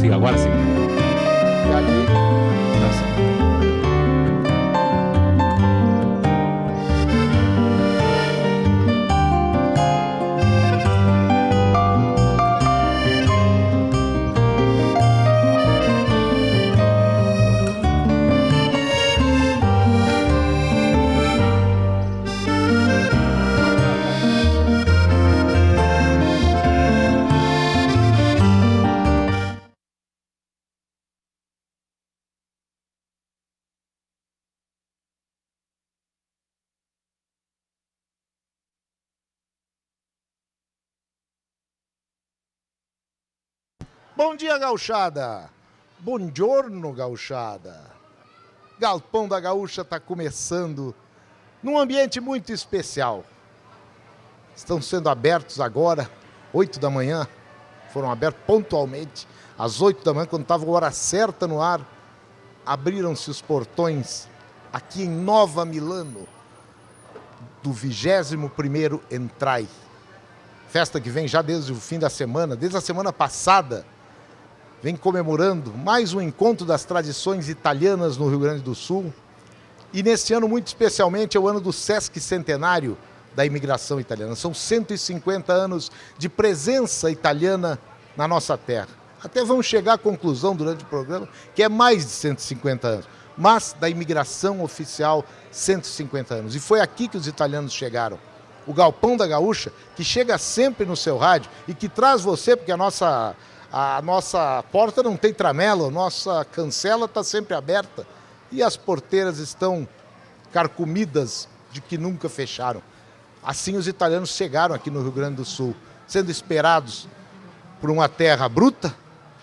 Sim, agora sim. E ali... Bom dia, gauchada! Buongiorno, gauchada! Galpão da Gaúcha está começando num ambiente muito especial. Estão sendo abertos agora, 8 da manhã, foram abertos pontualmente, às 8 da manhã, quando estava a hora certa no ar, abriram-se os portões aqui em Nova Milano, do 21º Entrai. Festa que vem já desde o fim da semana, desde a semana passada, vem comemorando mais um encontro das tradições italianas no Rio Grande do Sul. E neste ano, muito especialmente, é o ano do Sesc Centenário da imigração italiana. São 150 anos de presença italiana na nossa terra. Até vamos chegar à conclusão durante o programa que é mais de 150 anos. Mas da imigração oficial, 150 anos. E foi aqui que os italianos chegaram. O Galpão da Gaúcha, que chega sempre no seu rádio e que traz você, porque a nossa porta não tem tramela, a nossa cancela está sempre aberta e as porteiras estão carcomidas de que nunca fecharam. Assim os italianos chegaram aqui no Rio Grande do Sul, sendo esperados por uma terra bruta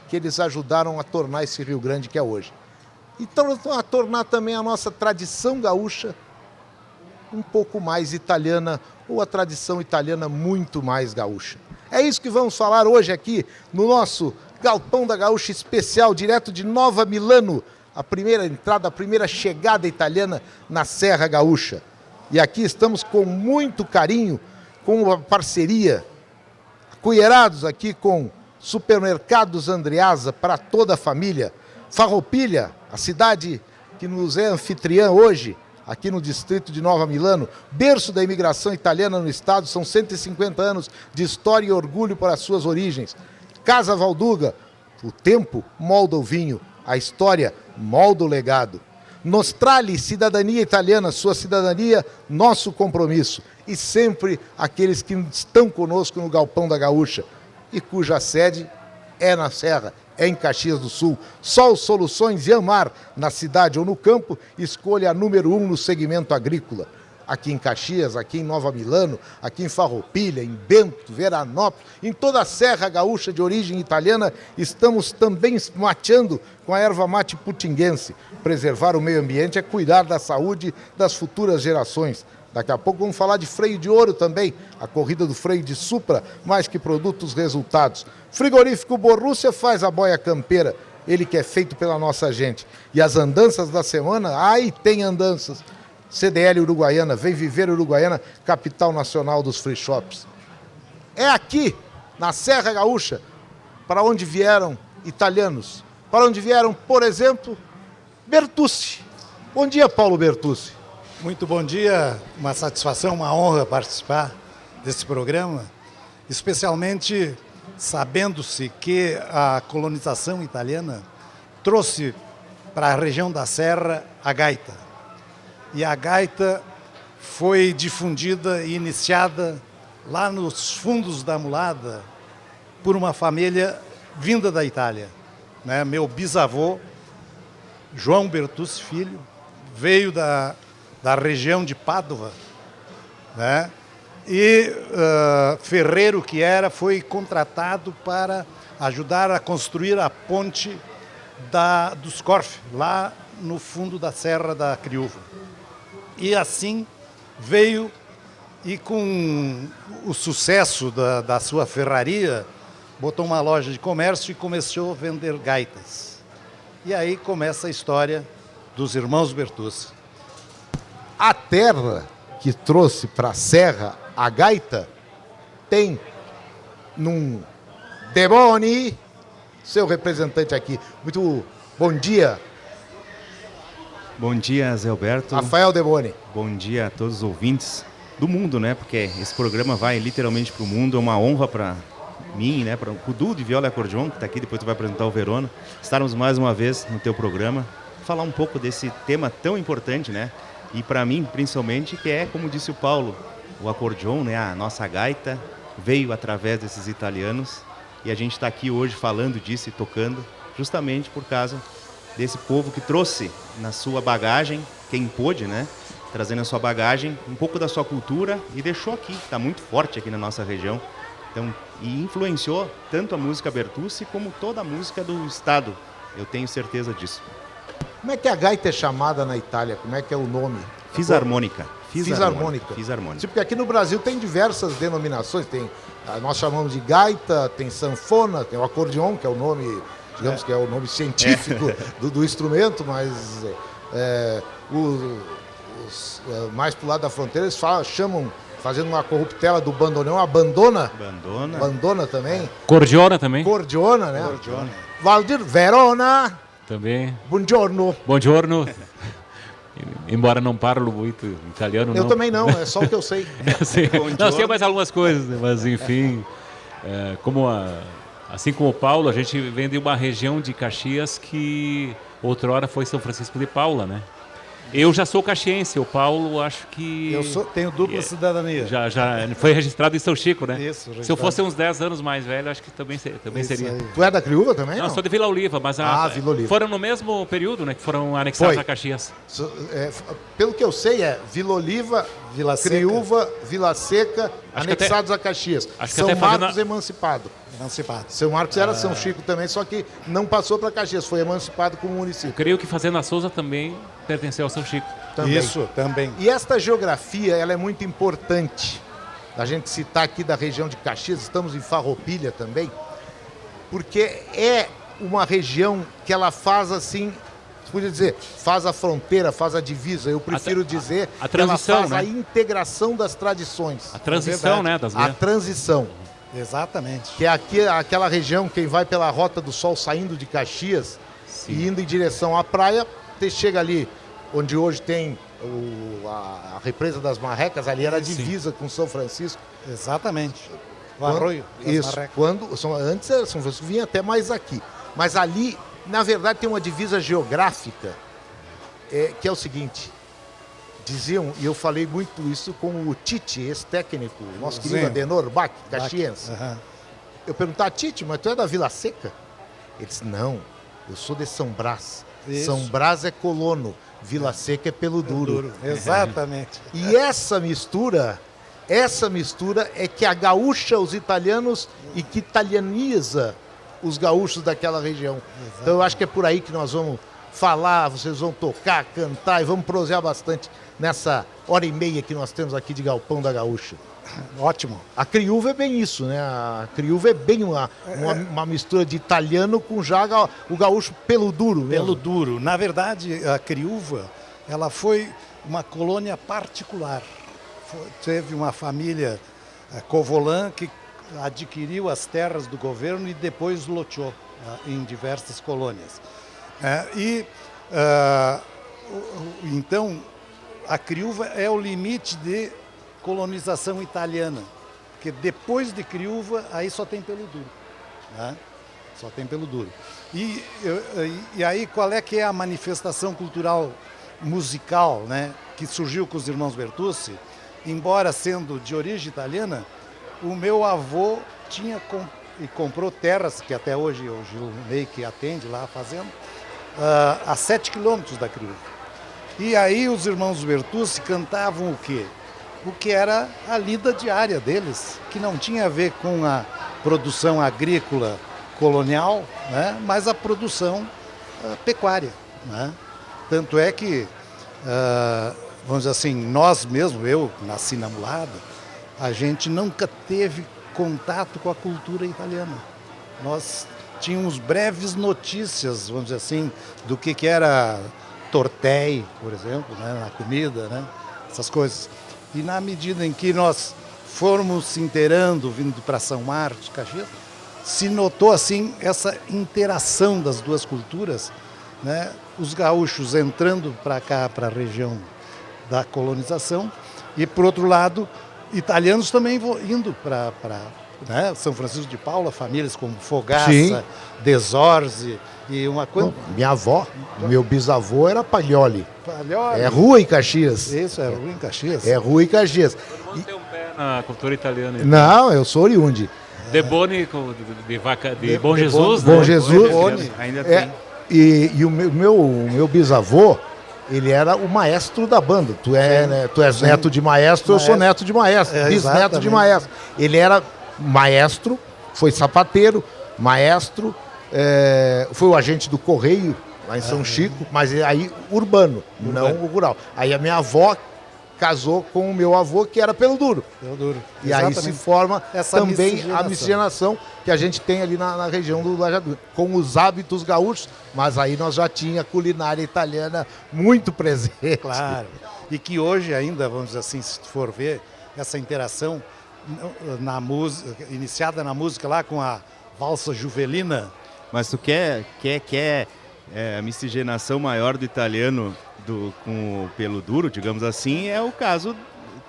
que eles ajudaram a tornar esse Rio Grande que é hoje. Então a tornar também a nossa tradição gaúcha um pouco mais italiana, ou a tradição italiana muito mais gaúcha. É isso que vamos falar hoje aqui no nosso Galpão da Gaúcha especial, direto de Nova Milano, a primeira entrada, a primeira chegada italiana na Serra Gaúcha. E aqui estamos com muito carinho, com uma parceria, acolherados aqui com Supermercados Andreasa para toda a família, Farroupilha, a cidade que nos é anfitriã hoje, aqui no distrito de Nova Milano, berço da imigração italiana no estado, são 150 anos de história e orgulho para as suas origens. Casa Valduga, o tempo molda o vinho, a história molda o legado. Nostrale, cidadania italiana, sua cidadania, nosso compromisso. E sempre aqueles que estão conosco no Galpão da Gaúcha e cuja sede é na Serra, é em Caxias do Sul. Sol Soluções e Amar, na cidade ou no campo, escolha a número 1 no segmento agrícola. Aqui em Caxias, aqui em Nova Milano, aqui em Farroupilha, em Bento, Veranópolis, em toda a Serra Gaúcha de origem italiana, estamos também mateando com a erva mate putinguense. Preservar o meio ambiente é cuidar da saúde das futuras gerações. Daqui a pouco vamos falar de freio de ouro também, a corrida do freio de Supra, mais que produtos, resultados. Frigorífico Borrússia faz a boia campeira, ele que é feito pela nossa gente. E as andanças da semana, ai, tem andanças. CDL Uruguaiana, vem viver Uruguaiana, capital nacional dos free shops. É aqui, na Serra Gaúcha, para onde vieram italianos, para onde vieram, por exemplo, Bertucci. Bom dia, Paulo Bertucci. Muito bom dia, uma satisfação, uma honra participar desse programa, especialmente sabendo-se que a colonização italiana trouxe para a região da Serra a gaita. E a gaita foi difundida e iniciada lá nos fundos da Mulada por uma família vinda da Itália. Né? Meu bisavô, João Bertucci Filho, veio da região de Pádua, né? E ferreiro que era, foi contratado para ajudar a construir a ponte dos Corf, lá no fundo da Serra da Criúva. E assim veio, e com o sucesso da sua ferraria, botou uma loja de comércio e começou a vender gaitas. E aí começa a história dos irmãos Bertucci. A terra que trouxe para a Serra a gaita tem num Deboni, seu representante aqui. Muito bom dia, Bom dia, Zé Alberto. Rafael Deboni. Bom dia a todos os ouvintes do mundo, né? Porque esse programa vai literalmente para o mundo. É uma honra para mim, né? Para o Du de Viola e Acordeon, que está aqui, depois tu vai apresentar o Verona. Estarmos mais uma vez no teu programa. Falar um pouco desse tema tão importante, né? E para mim, principalmente, que é, como disse o Paulo, o acordeon, né? A nossa gaita veio através desses italianos. E a gente está aqui hoje falando disso e tocando justamente por causa desse povo que trouxe na sua bagagem, quem pôde, né? Trazendo na sua bagagem um pouco da sua cultura e deixou aqui, está muito forte aqui na nossa região. Então, e influenciou tanto a música Bertucci como toda a música do estado. Eu tenho certeza disso. Como é que a gaita é chamada na Itália? Como é que é o nome? Fisarmônica. Fisarmônica. Fisarmônica. Sim, porque aqui no Brasil tem diversas denominações. Nós chamamos de gaita, tem sanfona, tem o acordeon, que é o nome, digamos que é o nome científico do instrumento, mas mais pro lado da fronteira eles chamam, fazendo uma corruptela do bandoneon, a bandona. Bandona também. Cordiona também. Cordiona, né? Cordiona. Valdir Verona. Também. Buongiorno. Buongiorno. Embora não parlo muito italiano, Eu não. também não, é só o que eu sei. Não, sei mais algumas coisas, né? Mas enfim, assim como o Paulo, a gente vem de uma região de Caxias que outrora foi São Francisco de Paula, né? Eu já sou caxiense, o Paulo acho que... Tenho dupla cidadania. Já foi registrado em São Chico, né? Isso, Se eu registrado. fosse uns 10 anos mais velho, acho que também seria. aí. Tu é da Criúva também? Não, Não, sou de Vila Oliva, mas Vila Oliva. foram no mesmo período, né? Que foram anexados Foi. a Caxias. Pelo que eu sei, é Vila Oliva, Vila Seca. Criúva, Vila Seca, Acho que anexados a Caxias. acho que São até fazendo Marcos emancipado. Emancipado. São Marcos era São Chico também, só que não passou para Caxias, foi emancipado como Eu município. creio que Fazenda Souza também pertenceu ao São Chico. Também. Isso, também. E esta geografia, ela é muito importante. A gente citar aqui da região de Caxias, estamos em Farroupilha também, porque é uma região que ela faz assim, podia dizer, faz a fronteira, faz a divisa. Eu prefiro dizer a que ela transição, faz né? a integração das tradições. A transição, né? Das A transição. Exatamente. Que é aqui, aquela região, quem vai pela Rota do Sol saindo de Caxias e indo em direção à praia, você chega ali onde hoje tem a represa das Marrecas, ali era a divisa com São Francisco. Exatamente. O arroio. das Isso, Marrecas. antes São Francisco vinha até mais aqui. Mas ali, na verdade, tem uma divisa geográfica, que é o seguinte, diziam, e eu falei muito isso com o Tite, esse técnico, nosso querido Sim. Adenor Bach, caxiense. Aham. Eu perguntava, Tite, mas tu é da Vila Seca? Ele disse, não, eu sou de São Brás. Isso. São Brás é colono, Vila Seca é pelo duro. Exatamente. E essa mistura é que agaúcha os italianos e que italianiza os gaúchos daquela região. Então eu acho que é por aí que nós vamos falar, vocês vão tocar, cantar e vamos prosear bastante nessa hora e meia que nós temos aqui de Galpão da Gaúcha. Ótimo. A Criúva é bem isso, né? A Criúva é bem uma mistura de italiano com já o gaúcho pelo duro mesmo. Pelo duro. Na verdade, a Criúva, ela foi uma colônia particular. Teve uma família Covolan que adquiriu as terras do governo e depois loteou em diversas colônias. Então, a Criúva é o limite de colonização italiana, porque depois de Criúva, aí só tem pelo duro. Né? Só tem pelo duro. E aí, qual é que é a manifestação cultural musical, né, que surgiu com os irmãos Bertucci? Embora sendo de origem italiana, o meu avô comprou terras, que até hoje o Gilney que atende lá a fazenda, a 7 quilômetros da Criúva. E aí os irmãos Bertucci cantavam o quê? o que era a lida diária deles, que não tinha a ver com a produção agrícola colonial, né, mas a produção pecuária. Né? Tanto é que, vamos dizer assim, nós mesmos, eu nasci na Mulada, a gente nunca teve contato com a cultura italiana. Nós tínhamos breves notícias, vamos dizer assim, do que era tortei, por exemplo, né, na comida, né, essas coisas. E na medida em que nós formos se inteirando, vindo para São Marcos, Caxias, se notou assim essa interação das duas culturas, né, os gaúchos entrando para cá, para a região da colonização, e por outro lado, italianos também indo para né, São Francisco de Paula, famílias como Fogaça, Sim. Desorze e uma coisa. Minha avó, meu bisavô era Paglioli. Paglioli. É rua em Caxias. Isso, é rua em Caxias. É rua em Caxias. Não tem um pé na cultura italiana. Então. Não, eu sou oriundi. De Boni, de Bom Jesus, Bom né? Jesus. Boni. Ainda É, tem. e o meu bisavô, ele era o maestro da banda. Tu és neto de maestro, eu sou neto de maestro, bisneto exatamente. de maestro. Ele era maestro, foi sapateiro, maestro, foi o agente do Correio, lá em São Chico, mas aí urbano, não o rural. Aí a minha avó casou com o meu avô, que era pelo duro. Pelo duro. E aí se forma Essa também miscigenação. a miscigenação que a gente tem ali na região do Lajadura, com os hábitos gaúchos, mas aí nós já tinha a culinária italiana muito presente. Claro. E que hoje ainda, vamos dizer assim, se tu for ver, essa interação na música, iniciada na música lá com a valsa juvelina. Mas tu quer a miscigenação maior do italiano com o pelo duro, digamos assim, é o caso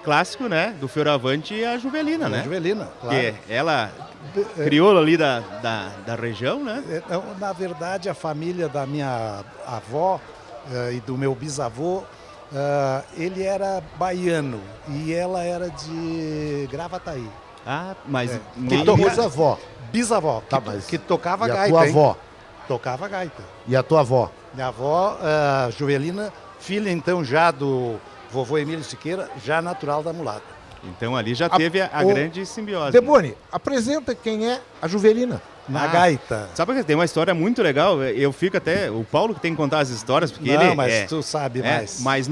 clássico, né, do Fioravante e a Juvelina, né? Juvelina, claro. Que ela criou ali da região, né? Então, na verdade, a família da minha avó e do meu bisavô, ele era baiano e ela era de Gravataí. Ah, mas Que tua bisavó. Bisavó, Tá, que, mas que tocava e a gaita. tua hein? avó? Tocava gaita. E a tua avó? Minha avó, Juvelina, filha então já do vovô Emílio Siqueira, já natural da Mulata. Então ali já teve a grande simbiose. Deboni, apresenta quem é a Juvelina. Na gaita. Sabe que tem uma história muito legal? Eu fico até... O Paulo que tem que contar as histórias, porque Não, ele... mas tu sabe mais. Mas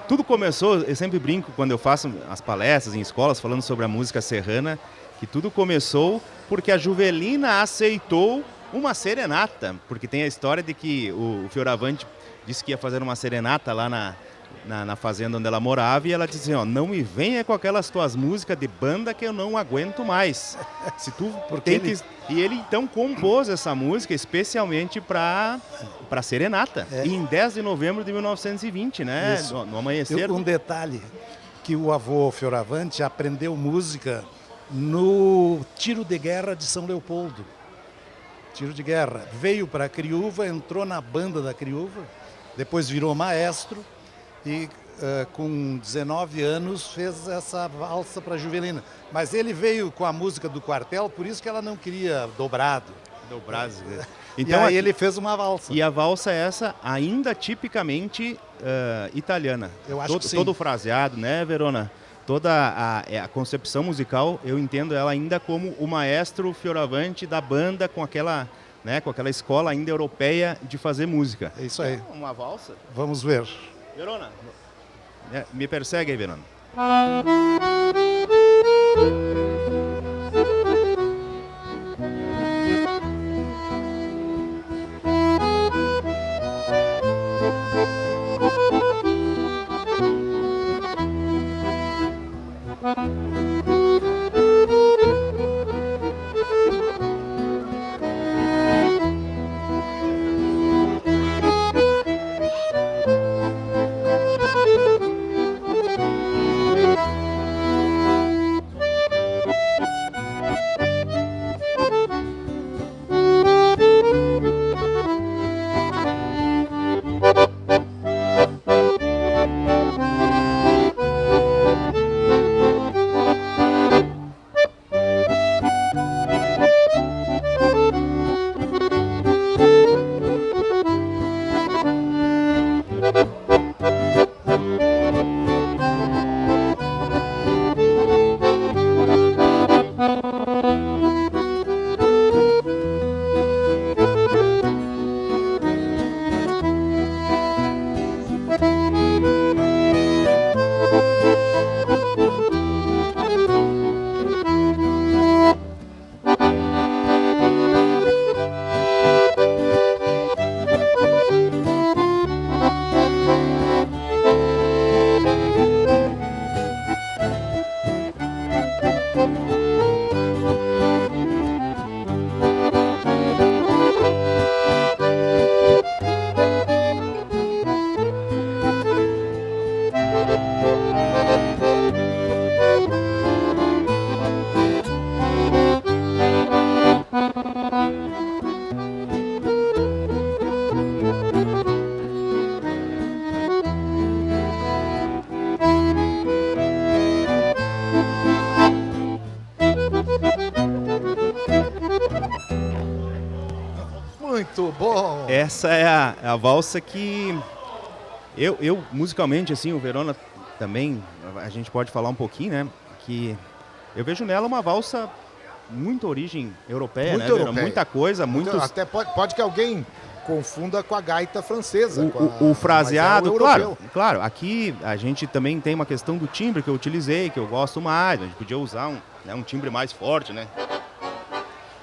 tudo começou, eu sempre brinco quando eu faço as palestras em escolas falando sobre a música serrana, que tudo começou porque a Juvelina aceitou uma serenata, porque tem a história de que o Fioravante disse que ia fazer uma serenata lá na fazenda onde ela morava, e ela disse assim, ó, não me venha com aquelas tuas músicas de banda que eu não aguento mais. Se tu Porque tem que... E ele então compôs essa música especialmente para serenata, em 10 de novembro de 1920, né? Isso. No amanhecer. Um detalhe, que o avô Fioravante aprendeu música no tiro de guerra de São Leopoldo. Tiro de guerra. Veio para a Criúva, entrou na banda da Criúva, depois virou maestro e com 19 anos fez essa valsa para a Juvelina. Mas ele veio com a música do quartel, por isso que ela não queria dobrado. Dobrado. Então aí ele fez uma valsa. E a valsa é essa ainda tipicamente italiana. Eu acho que sim. Todo fraseado, né, Verona? Toda a concepção musical, eu entendo ela ainda como o maestro Fioravante da banda com aquela escola ainda europeia de fazer música. É isso aí. Uma valsa? Vamos ver. Verona, me persegue aí, Verona. Muito bom. Essa é a valsa que eu musicalmente, assim, o Verona também, a gente pode falar um pouquinho, né? Que eu vejo nela uma valsa muito origem europeia, Muito né, Verona? europeia. Muita coisa, muitos... Até pode que alguém confunda com a gaita francesa. O fraseado, mas é o europeu. claro, aqui a gente também tem uma questão do timbre que eu utilizei, que eu gosto mais, a gente podia usar um timbre mais forte, né?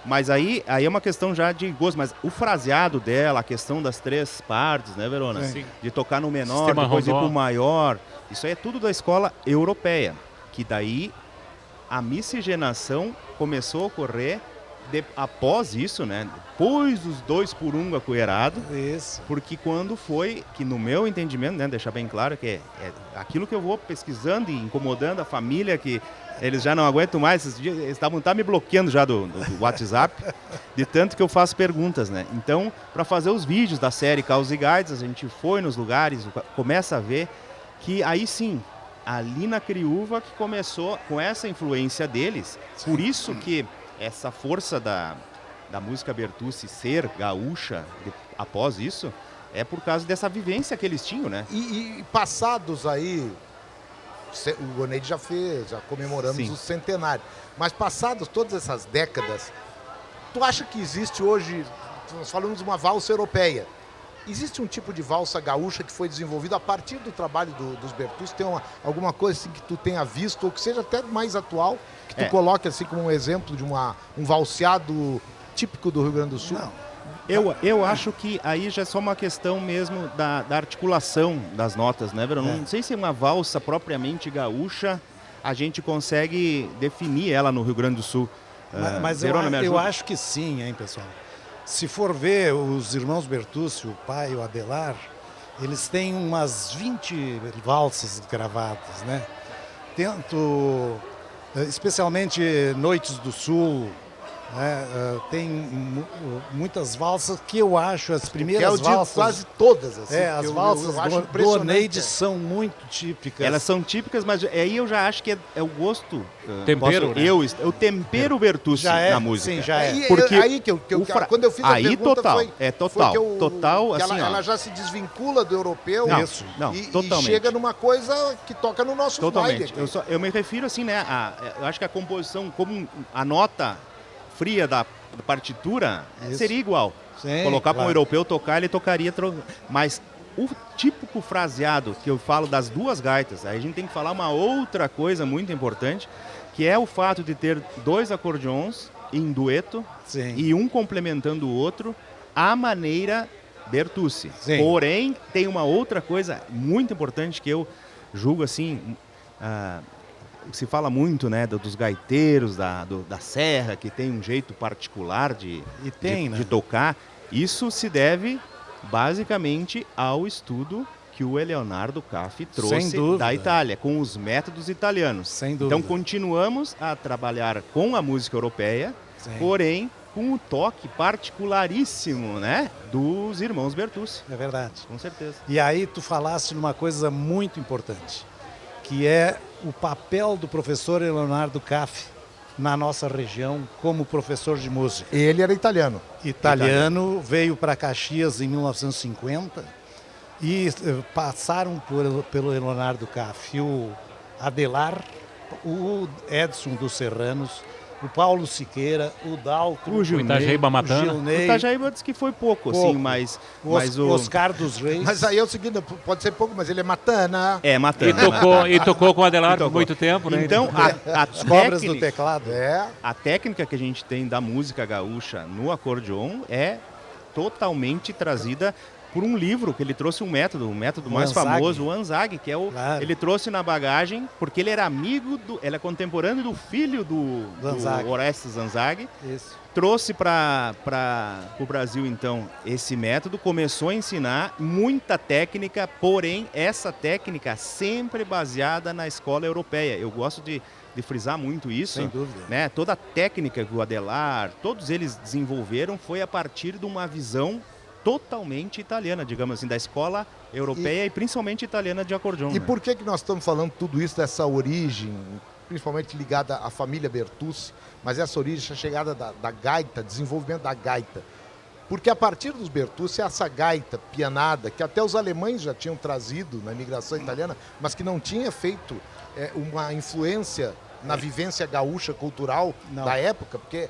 Mas aí é uma questão já de gosto, mas o fraseado dela, a questão das três partes, né, Verona? Sim. De tocar no menor, Sistema depois ir rondó. pro maior, isso aí é tudo da escola europeia, que daí a miscigenação começou a ocorrer após isso, né? Depois dos 2x1 acolherado, Isso. porque quando foi, que no meu entendimento, né, deixar bem claro que é aquilo que eu vou pesquisando e incomodando a família, que eles já não aguentam mais, esses dias, eles estavam me bloqueando já do WhatsApp, de tanto que eu faço perguntas, né? Então, para fazer os vídeos da série Caos e Gaitas, a gente foi nos lugares, começa a ver que aí sim, ali na Criúva que começou com essa influência deles, por isso que essa força da música Bertucci ser gaúcha após isso, é por causa dessa vivência que eles tinham, né? E passados aí, o Oneide já fez, já comemoramos Sim. o centenário. Mas passados todas essas décadas, tu acha que existe hoje, nós falamos de uma valsa europeia, existe um tipo de valsa gaúcha que foi desenvolvido a partir do trabalho dos Bertucci? Tem alguma coisa assim que tu tenha visto, ou que seja até mais atual, que tu coloque assim como um exemplo de um valseado típico do Rio Grande do Sul? Não. Eu acho que aí já é só uma questão mesmo da articulação das notas, né, Verona? Não sei se uma valsa propriamente gaúcha a gente consegue definir ela no Rio Grande do Sul. Mas Verona, me eu ajuda? acho que sim, hein, pessoal. Se for ver os irmãos Bertucci, o pai e o Adelar, eles têm umas 20 valsas gravadas, né? Tento, especialmente Noites do Sul, né? Tem muitas valsas que eu acho as Que é primeiras o de valsas. quase todas, assim. As que eu valsas acho do impressionante, Oneide é. são muito típicas. Elas são típicas, mas aí eu já acho que é o gosto. Tempero, né? O tempero Bertucci Já é, na música. sim, já é. Aí, Porque aí que quando eu fiz a aí pergunta total, foi, é foi total, que total, que assim, ó. ela já se desvincula do europeu Não, Isso. não, e totalmente. chega numa coisa que toca no nosso Totalmente. baile. Eu me refiro assim, né? Eu acho que a composição, como a nota fria da partitura, Isso. seria igual. Sim, Colocar para um claro. europeu tocar, ele tocaria. Mas o típico fraseado que eu falo das duas gaitas, aí a gente tem que falar uma outra coisa muito importante, que é o fato de ter dois acordeons em dueto Sim. e um complementando o outro, à maneira Bertucci. Sim. Porém, tem uma outra coisa muito importante que eu julgo assim, se fala muito, né, dos gaiteiros da serra, que tem um jeito particular de tocar. Isso se deve basicamente ao estudo que o Eleonardo Caffi trouxe da Itália, com os métodos italianos. Sem dúvida. Então continuamos a trabalhar com a música europeia, Sim. porém com o toque particularíssimo, né, dos irmãos Bertucci. É verdade. Com certeza. E aí tu falaste numa coisa muito importante, que é o papel do professor Leonardo Caffi na nossa região como professor de música. Ele era italiano. Italiano, veio para Caxias em 1950 e passaram pelo Leonardo Caffi o Adelar, o Edson dos Serranos, o Paulo Siqueira, o Daltro, O O Itajaíba o Matana. O Gilney, Itajaíba disse que foi pouco, assim, Pouco. mas o Oscar dos Reis. Mas aí é o seguinte, pode ser pouco, mas ele é matana. É, Matana. E tocou com o Adelar por tocou. muito tempo, né? Então, As cobras do técnica, teclado. a técnica que a gente tem da música gaúcha no acordeon é totalmente trazida por um livro que ele trouxe o método mais Anzag. famoso, o Anzag, que é o Claro. ele trouxe na bagagem porque ele era amigo ele é contemporâneo do filho do Anzag. Orestes Anzag. Isso. Trouxe para o Brasil, então, esse método, começou a ensinar muita técnica, porém, essa técnica sempre baseada na escola europeia. Eu gosto de frisar muito isso. Sem dúvida. Né? Toda a técnica que o Adelar, todos eles desenvolveram foi a partir de uma visão totalmente italiana, digamos assim, da escola europeia e principalmente italiana de acordeon. E né? por que nós estamos falando tudo isso, dessa origem, principalmente ligada à família Bertucci, mas essa origem, essa chegada da gaita, desenvolvimento da gaita? Porque a partir dos Bertucci, essa gaita pianada, que até os alemães já tinham trazido na imigração italiana, mas que não tinha feito uma influência na vivência gaúcha cultural Não. da época, porque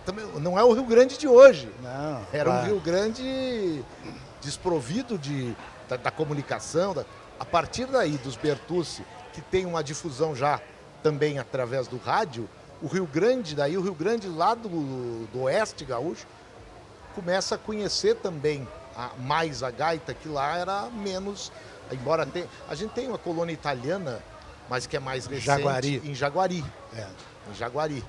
também não é o Rio Grande de hoje. Não, Era um claro. Rio Grande desprovido da comunicação. A partir daí, dos Bertucci, que tem uma difusão já também através do rádio, o Rio Grande lá do oeste gaúcho, começa a conhecer também mais a gaita, que lá era menos, embora a gente tenha uma colônia italiana, mas que é mais recente. Jaguari. Em Jaguari. É. Em Jaguari.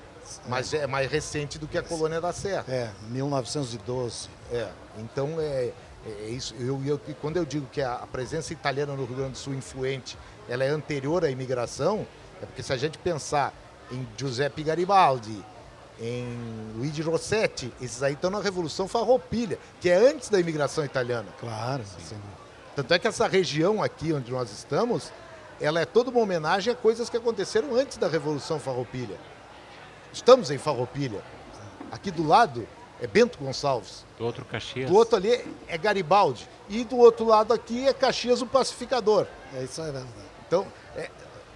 Mas é mais recente do que a colônia da Serra. 1912. Então é isso. Quando eu digo que a presença italiana no Rio Grande do Sul influente, ela é anterior à imigração, é porque se a gente pensar em Giuseppe Garibaldi, em Luigi Rossetti, esses aí estão na Revolução Farroupilha, que é antes da imigração italiana. Claro. Tanto é que essa região aqui onde nós estamos, ela é toda uma homenagem a coisas que aconteceram antes da Revolução Farroupilha. Estamos em Farroupilha. Aqui do lado é Bento Gonçalves. Do outro Caxias. Do outro ali é Garibaldi. E do outro lado aqui é Caxias, o Pacificador. É isso aí. Então,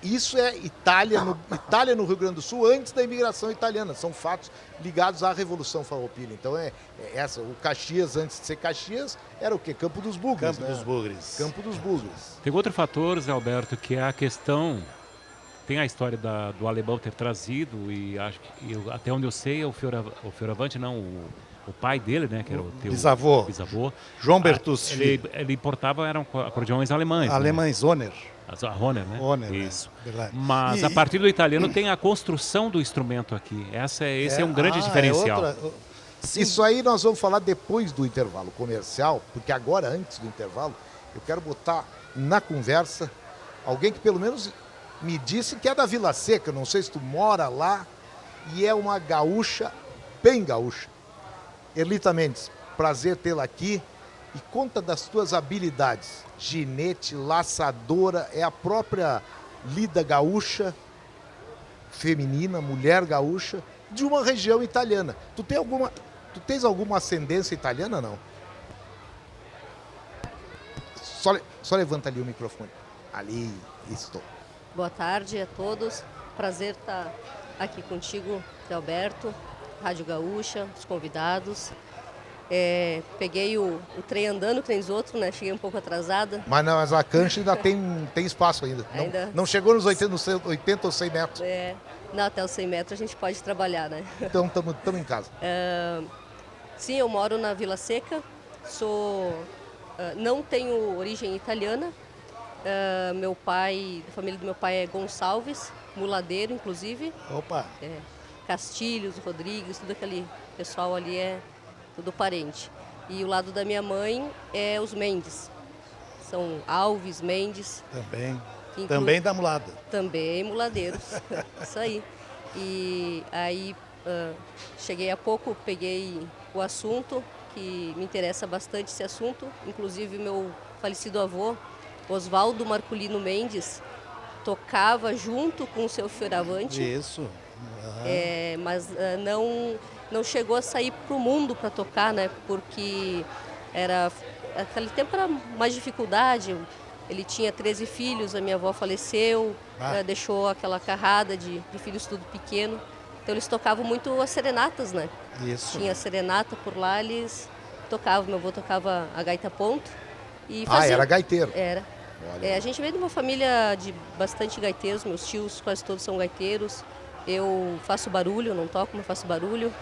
isso é Itália no Rio Grande do Sul antes da imigração italiana. São fatos ligados à Revolução Farroupilha. Então, o Caxias, antes de ser Caxias, era o quê? Campo dos Bugres. Campo dos Bugres. Campo dos Bugres. Tem outro fator, Zé Alberto, que é a questão... Tem a história do alemão ter trazido, e acho que até onde eu sei, o Fioravante, não, o pai dele, né, que era o teu bisavô. João Bertucci. Ele importava, eram acordeões alemães. Alemães, né? Honer. A Honer, né? Honer, isso. Verdade. Mas a partir do italiano tem a construção do instrumento aqui. Esse é um grande diferencial. Isso aí nós vamos falar depois do intervalo comercial, porque agora, antes do intervalo, eu quero botar na conversa alguém que pelo menos me disse que é da Vila Seca, não sei se tu mora lá, e é uma gaúcha, bem gaúcha. Erlita Mendes, prazer tê-la aqui, e conta das tuas habilidades. Ginete, laçadora, é a própria lida gaúcha, feminina, mulher gaúcha, de uma região italiana. Tu tens alguma ascendência italiana, não? Só levanta ali o microfone. Ali, estou. Boa tarde a todos. Prazer estar aqui contigo, Zé Alberto, Rádio Gaúcha, os convidados. Peguei o trem andando, que nem os outros, né? Cheguei um pouco atrasada. Mas a cancha ainda tem espaço ainda. Não chegou nos 80 ou 100 metros. Não, até os 100 metros a gente pode trabalhar, né? Então estamos em casa. Sim, eu moro na Vila Seca. Não tenho origem italiana. A família do meu pai é Gonçalves, muladeiro, inclusive. Opa! Castilhos, Rodrigues, tudo aquele pessoal ali é tudo parente. E o lado da minha mãe é os Mendes. São Alves, Mendes. Também da mulada. Também muladeiros. Isso aí. E aí, cheguei há pouco, peguei o assunto, que me interessa bastante esse assunto. Inclusive, meu falecido avô, Oswaldo Marculino Mendes, tocava junto com o seu Fioravante. Isso. Mas não chegou a sair para o mundo para tocar, né? Porque aquele tempo era mais dificuldade. Ele tinha 13 filhos, a minha avó faleceu, deixou aquela carrada de filhos tudo pequeno. Então eles tocavam muito as serenatas, né? Isso. Tinha serenata por lá, eles tocavam. Meu avô tocava a gaita ponto. E Ah, fazia... era gaiteiro. Era. Olha. A gente veio de uma família de bastante gaiteiros, meus tios quase todos são gaiteiros. Eu faço barulho, não toco, mas faço barulho.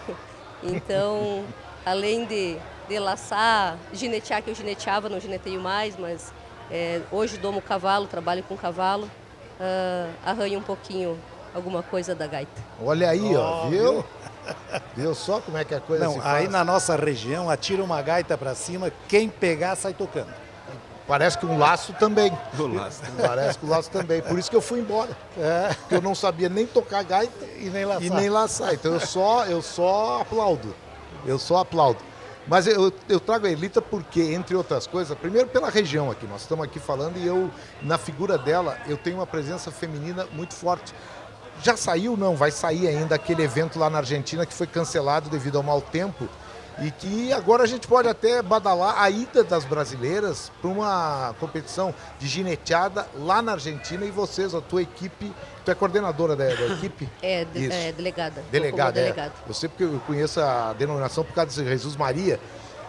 Então, além de laçar, ginetear, que eu gineteava, não gineteio mais, mas hoje domo cavalo, trabalho com cavalo, arranho um pouquinho alguma coisa da gaita. Olha aí, ó, viu? Viu só como é que a coisa se Não, faz? aí na nossa região, atira uma gaita para cima, quem pegar sai tocando. Parece que um laço também. O laço. Parece que o laço também. Por isso que eu fui embora. Porque eu não sabia nem tocar gaita E nem laçar. e nem laçar. Então eu só aplaudo. Eu só aplaudo. Mas eu trago a Erlita porque, entre outras coisas, primeiro pela região aqui. Nós estamos aqui falando e eu, na figura dela, eu tenho uma presença feminina muito forte. Já saiu? Não, vai sair ainda aquele evento lá na Argentina que foi cancelado devido ao mau tempo. E que agora a gente pode até badalar a ida das brasileiras para uma competição de gineteada lá na Argentina. E vocês, a tua equipe, tu é coordenadora da equipe? Isso. Delegada. Delegada, delegada. Eu sei porque eu conheço a denominação por causa de Jesus Maria.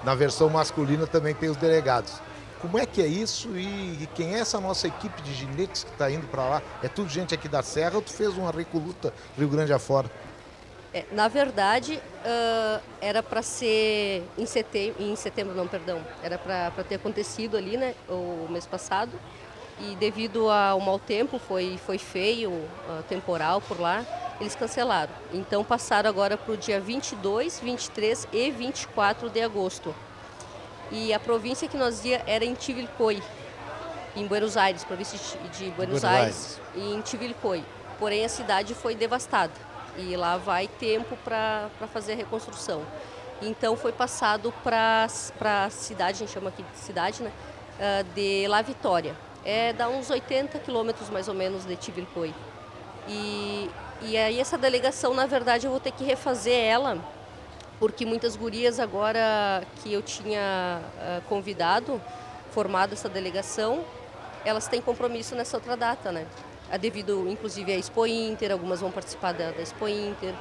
Na versão masculina também tem os delegados. Como é que é isso e quem é essa nossa equipe de ginetes que está indo para lá? É tudo gente aqui da Serra ou tu fez uma recoluta Rio Grande afora? Na verdade, era para ser em setembro, não, perdão, era para ter acontecido ali, né, o mês passado, e devido ao mau tempo, foi feio, temporal por lá, eles cancelaram. Então passaram agora para o dia 22, 23 e 24 de agosto. E a província que nós ia era em Chivilcoy, em Buenos Aires, província de Buenos Aires, e em Chivilcoy. Porém, a cidade foi devastada. E lá vai tempo para fazer a reconstrução. Então foi passado para a cidade, a gente chama aqui de cidade, né, de La Vitória. Dá uns 80 quilômetros mais ou menos de Chivilcoy. E aí essa delegação, na verdade, eu vou ter que refazer ela, porque muitas gurias agora que eu tinha convidado, formado essa delegação, elas têm compromisso nessa outra data, né? Devido, inclusive, à Expo Inter, algumas vão participar da Expo Inter,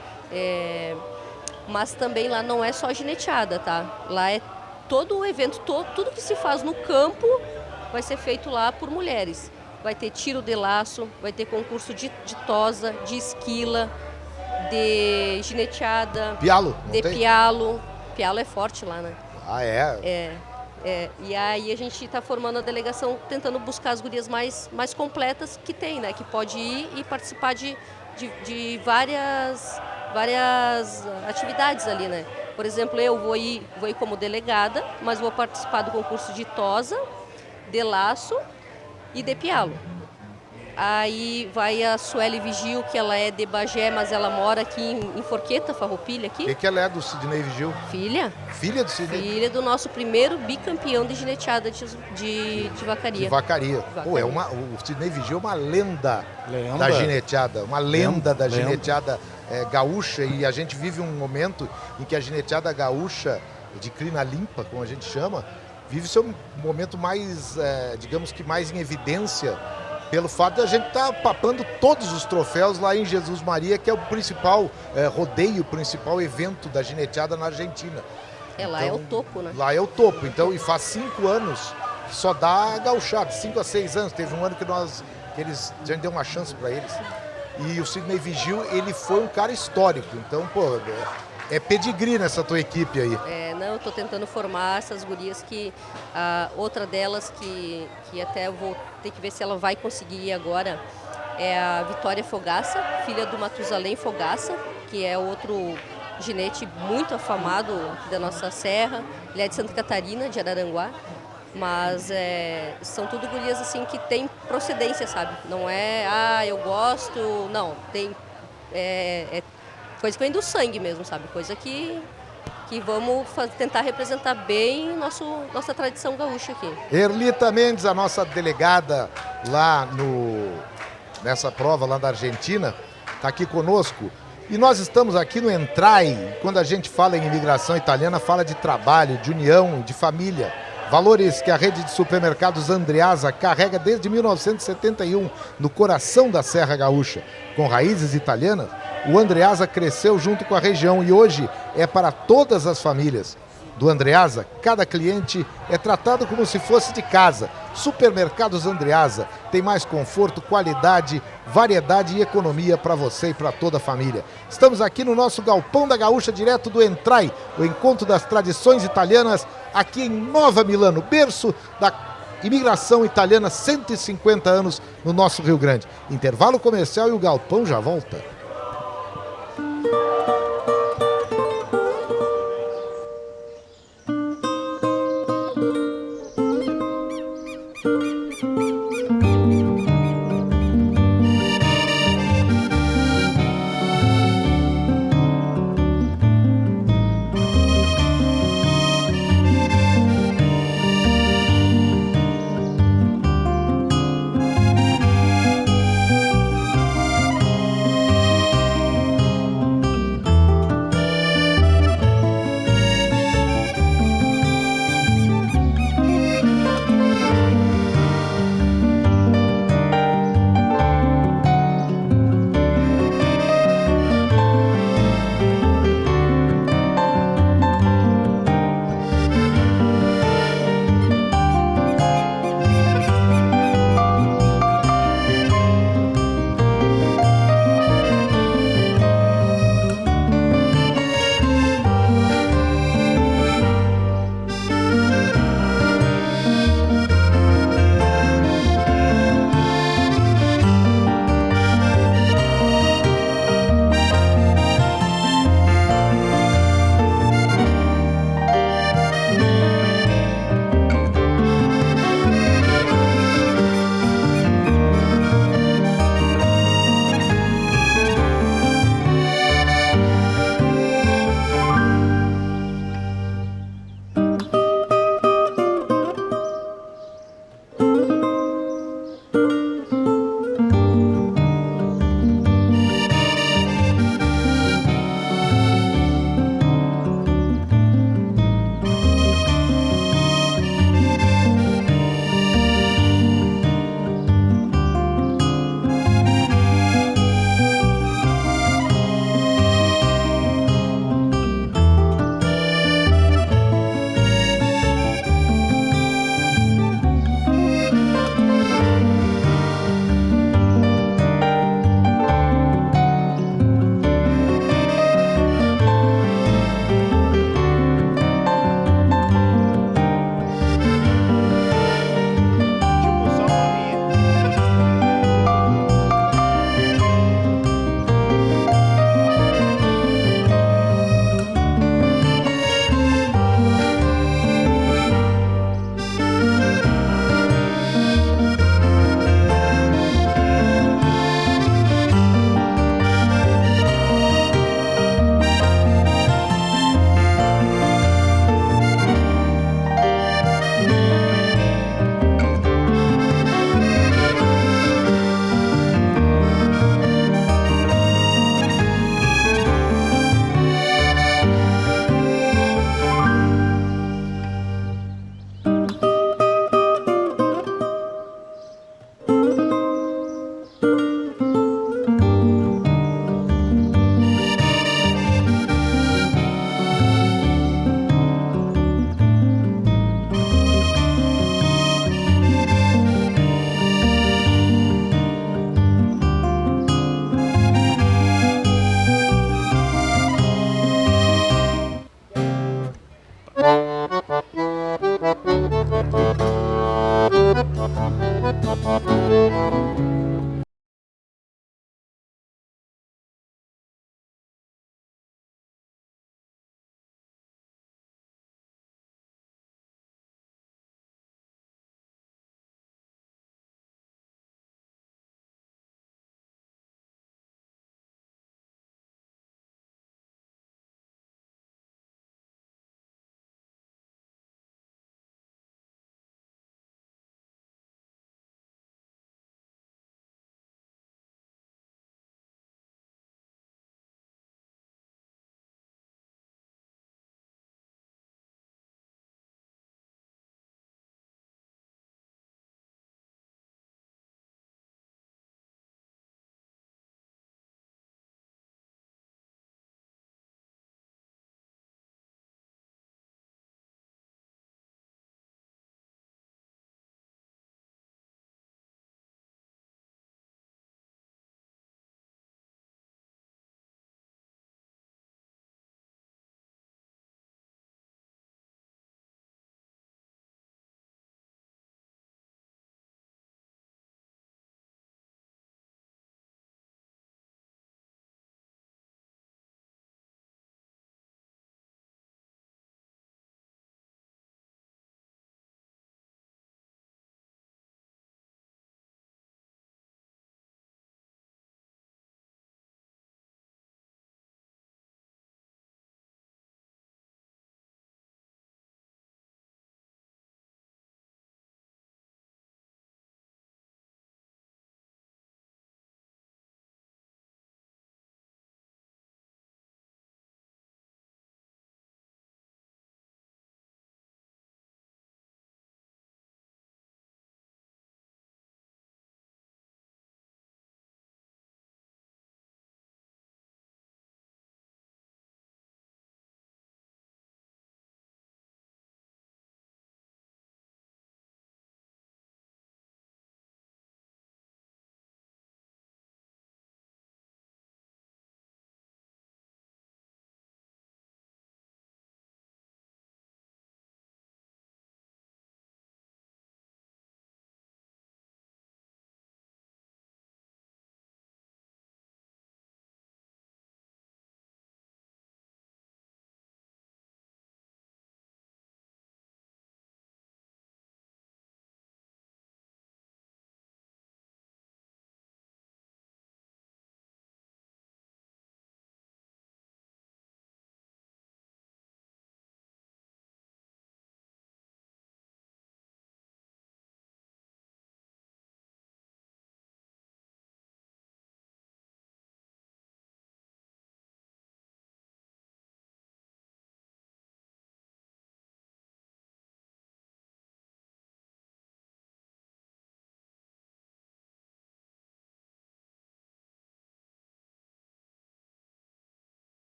mas também lá não é só gineteada, tá? Lá é todo o evento, tudo que se faz no campo vai ser feito lá por mulheres. Vai ter tiro de laço, vai ter concurso de tosa, de esquila, de gineteada, Pialo? de pialo. Pialo é forte lá, né? Ah, é? E aí a gente está formando a delegação, tentando buscar as gurias mais completas que tem, né? Que pode ir e participar de várias atividades ali, né? Por exemplo, eu vou ir como delegada, mas vou participar do concurso de tosa, de laço e de pialo. Aí vai a Sueli Vigil, que ela é de Bagé, mas ela mora aqui em Forqueta, Farroupilha, aqui. O que ela é do Sidney Vigil? Filha. Filha do Sidney? Filha do nosso primeiro bicampeão de gineteada de vacaria. De vacaria. Pô, o Sidney Vigil é uma lenda da gineteada. Uma lenda da gineteada gaúcha. E a gente vive um momento em que a gineteada gaúcha, de crina limpa, como a gente chama, vive seu momento mais, digamos que mais em evidência, pelo fato de a gente estar papando todos os troféus lá em Jesus Maria, que é o principal rodeio, o principal evento da gineteada na Argentina. Lá é o topo, né? Lá é o topo. Então, e faz 5 anos que só dá gauchada, 5 a 6 anos. Teve um ano que a gente deu uma chance para eles. E o Sidney Vigil, ele foi um cara histórico. Então, pô, é pedigree nessa tua equipe aí. Eu estou tentando formar essas gurias que... outra delas que até eu vou ter que ver se ela vai conseguir ir agora é a Vitória Fogaça, filha do Matusalém Fogaça, que é outro ginete muito afamado da nossa serra. Ele é de Santa Catarina, de Araranguá. Mas são tudo gurias assim que tem procedência, sabe? Não é, eu gosto... Não, tem... coisa que vem do sangue mesmo, sabe? Coisa que vamos tentar representar bem nossa tradição gaúcha aqui. Erlita Mendes, a nossa delegada lá nessa prova lá da Argentina, está aqui conosco. E nós estamos aqui no Entrai. Quando a gente fala em imigração italiana, fala de trabalho, de união, de família. Valores que a rede de supermercados Andreasa carrega desde 1971 no coração da Serra Gaúcha. Com raízes italianas, o Andreasa cresceu junto com a região e hoje é para todas as famílias. Do Andreasa, cada cliente é tratado como se fosse de casa. Supermercados Andreasa tem mais conforto, qualidade, variedade e economia para você e para toda a família. Estamos aqui no nosso Galpão da Gaúcha, direto do Entrai, o encontro das tradições italianas, aqui em Nova Milano, berço da imigração italiana, 150 anos no nosso Rio Grande. Intervalo comercial e o Galpão já volta.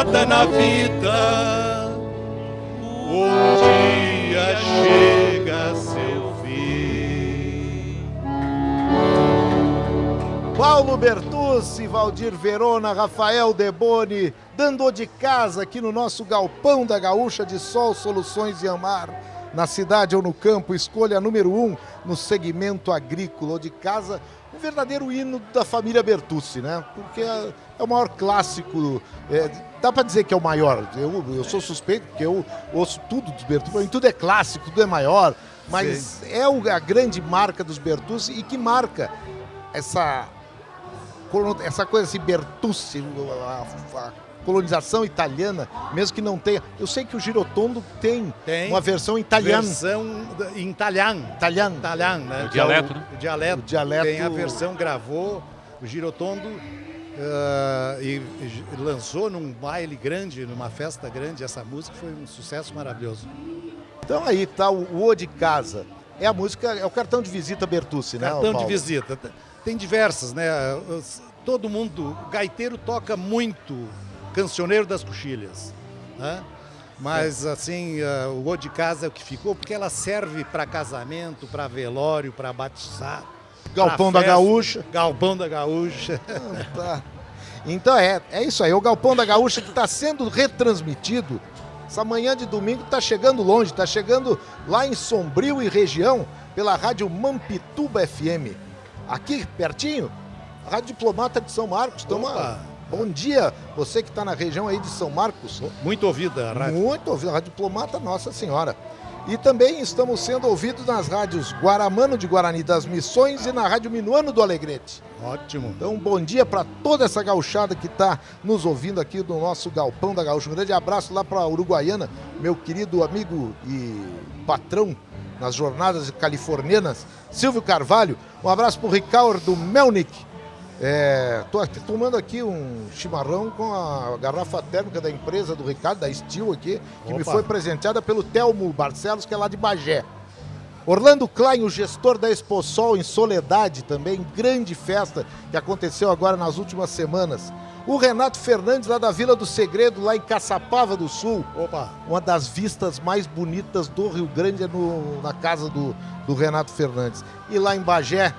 nada na vida um dia chega a seu fim. Paulo Bertucci, Valdir Verona, Rafael Deboni, dando de casa aqui no nosso Galpão da Gaúcha de Sol Soluções Iamar. Na cidade ou no campo, escolha número 1 no segmento agrícola ou de casa, um verdadeiro hino da família Bertucci, né? Porque é o maior clássico, dá para dizer que é o maior. Eu sou suspeito porque eu ouço tudo dos Bertucci, para mim tudo é clássico, tudo é maior, mas sim, é a grande marca dos Bertucci e que marca essa coisa assim, Bertucci, a colonização italiana, mesmo que não tenha. Eu sei que o Girotondo tem uma versão italiana. Versão em italiano. Né? O dialeto, né? O dialeto. Tem a versão, gravou o Girotondo e lançou num baile grande, numa festa grande. Essa música foi um sucesso maravilhoso. Então aí tá o O de Casa. É a música, é o cartão de visita Bertucci, né? Cartão de visita. Tem diversas, né? Todo mundo, o gaiteiro toca muito Cancioneiro das Coxilhas, né? Mas assim, o O de Casa é o que ficou, porque ela serve para casamento, para velório, para batizar. Galpão da Gaúcha. Galpão da Gaúcha. Tá. Então é isso aí, o Galpão da Gaúcha que está sendo retransmitido. Essa manhã de domingo está chegando longe, está chegando lá em Sombrio e região, pela rádio Mampituba FM. Aqui, pertinho, a Rádio Diplomata de São Marcos. Bom dia, você que está na região aí de São Marcos. Muito ouvida a rádio. Muito ouvida, a Rádio Diplomata, Nossa Senhora. E também estamos sendo ouvidos nas rádios Guaramano de Guarani das Missões e na Rádio Minuano do Alegrete. Ótimo. Então, bom dia para toda essa gauchada que está nos ouvindo aqui do nosso Galpão da Gaúcha. Um grande abraço lá para a Uruguaiana, meu querido amigo e patrão nas jornadas californianas, Silvio Carvalho. Um abraço para o Ricardo Melnick. Estou tomando aqui um chimarrão com a garrafa térmica da empresa do Ricardo, da Steel aqui, que me foi presenteada pelo Telmo Barcelos, que é lá de Bagé. Orlando Klein, o gestor da Exposol em Soledade, também grande festa que aconteceu agora nas últimas semanas. O Renato Fernandes, lá da Vila do Segredo, lá em Caçapava do Sul. Uma das vistas mais bonitas do Rio Grande é na casa do Renato Fernandes. E lá em Bagé,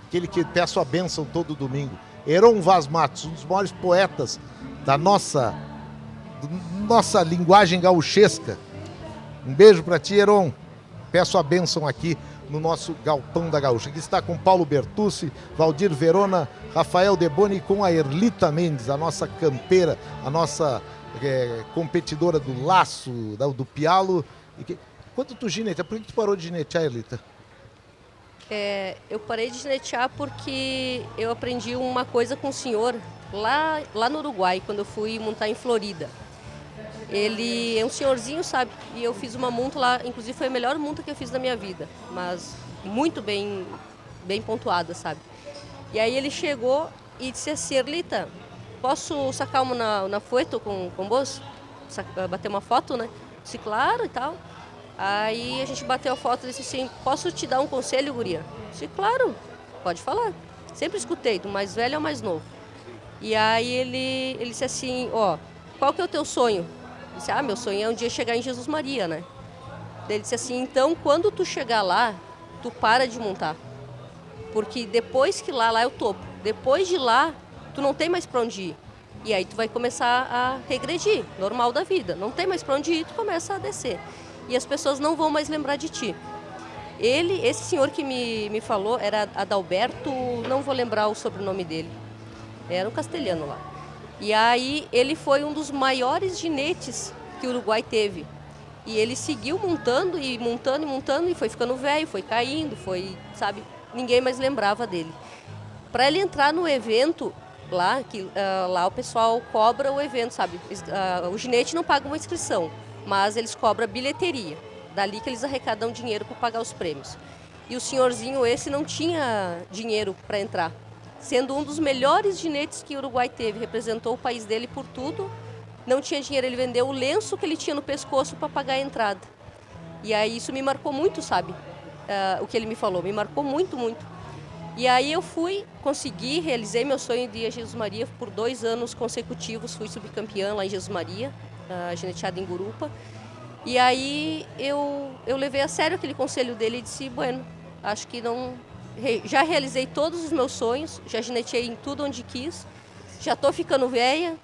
aquele que peço a bênção todo domingo, Heron Vaz Matos, um dos maiores poetas da nossa linguagem gauchesca. Um beijo para ti, Heron. Peço a bênção aqui no nosso Galpão da Gaúcha. Aqui está com Paulo Bertucci, Valdir Verona, Rafael Deboni, com a Erlita Mendes, a nossa campeira, a nossa competidora do laço, do pialo. Quando tu gineteia, por que tu parou de ginetear, Erlita? Eu parei de ginetear porque eu aprendi uma coisa com o senhor lá no Uruguai, quando eu fui montar em Florida. Ele é um senhorzinho, sabe? E eu fiz uma monta lá, inclusive foi a melhor monta que eu fiz na minha vida, mas muito bem pontuada, sabe? E aí ele chegou e disse assim: Erlita, posso sacar uma na foto com vos? Bater uma foto, né? Disse, claro e tal. Aí a gente bateu a foto e disse assim: posso te dar um conselho, guria? Disse, claro, pode falar. Sempre escutei, do mais velho ao mais novo. E aí ele disse assim: qual que é o teu sonho? Eu disse, meu sonho é um dia chegar em Jesus Maria, né? Daí ele disse assim: então quando tu chegar lá, tu para de montar. Porque depois que lá é o topo. Depois de lá, tu não tem mais pra onde ir. E aí tu vai começar a regredir, normal da vida. Não tem mais pra onde ir, tu começa a descer. E as pessoas não vão mais lembrar de ti. Esse senhor que me falou era Adalberto, não vou lembrar o sobrenome dele. Era um castelhano lá. E aí ele foi um dos maiores ginetes que o Uruguai teve. E ele seguiu montando e foi ficando velho, foi caindo, sabe, ninguém mais lembrava dele. Para ele entrar no evento lá, lá o pessoal cobra o evento, sabe? O ginete não paga uma inscrição, mas eles cobram bilheteria. Dali que eles arrecadam dinheiro para pagar os prêmios. E o senhorzinho esse não tinha dinheiro para entrar. Sendo um dos melhores ginetes que o Uruguai teve, representou o país dele por tudo, não tinha dinheiro, ele vendeu o lenço que ele tinha no pescoço para pagar a entrada. E aí isso me marcou muito, sabe? O que ele me falou, me marcou muito, muito. E aí eu consegui, realizei meu sonho de ir a Jesus Maria por 2 anos consecutivos, fui subcampeã lá em Jesus Maria, gineteada em Gurupa. E aí eu levei a sério aquele conselho dele e disse, bueno, acho que não... Já realizei todos os meus sonhos, já gineteei em tudo onde quis, já estou ficando velha,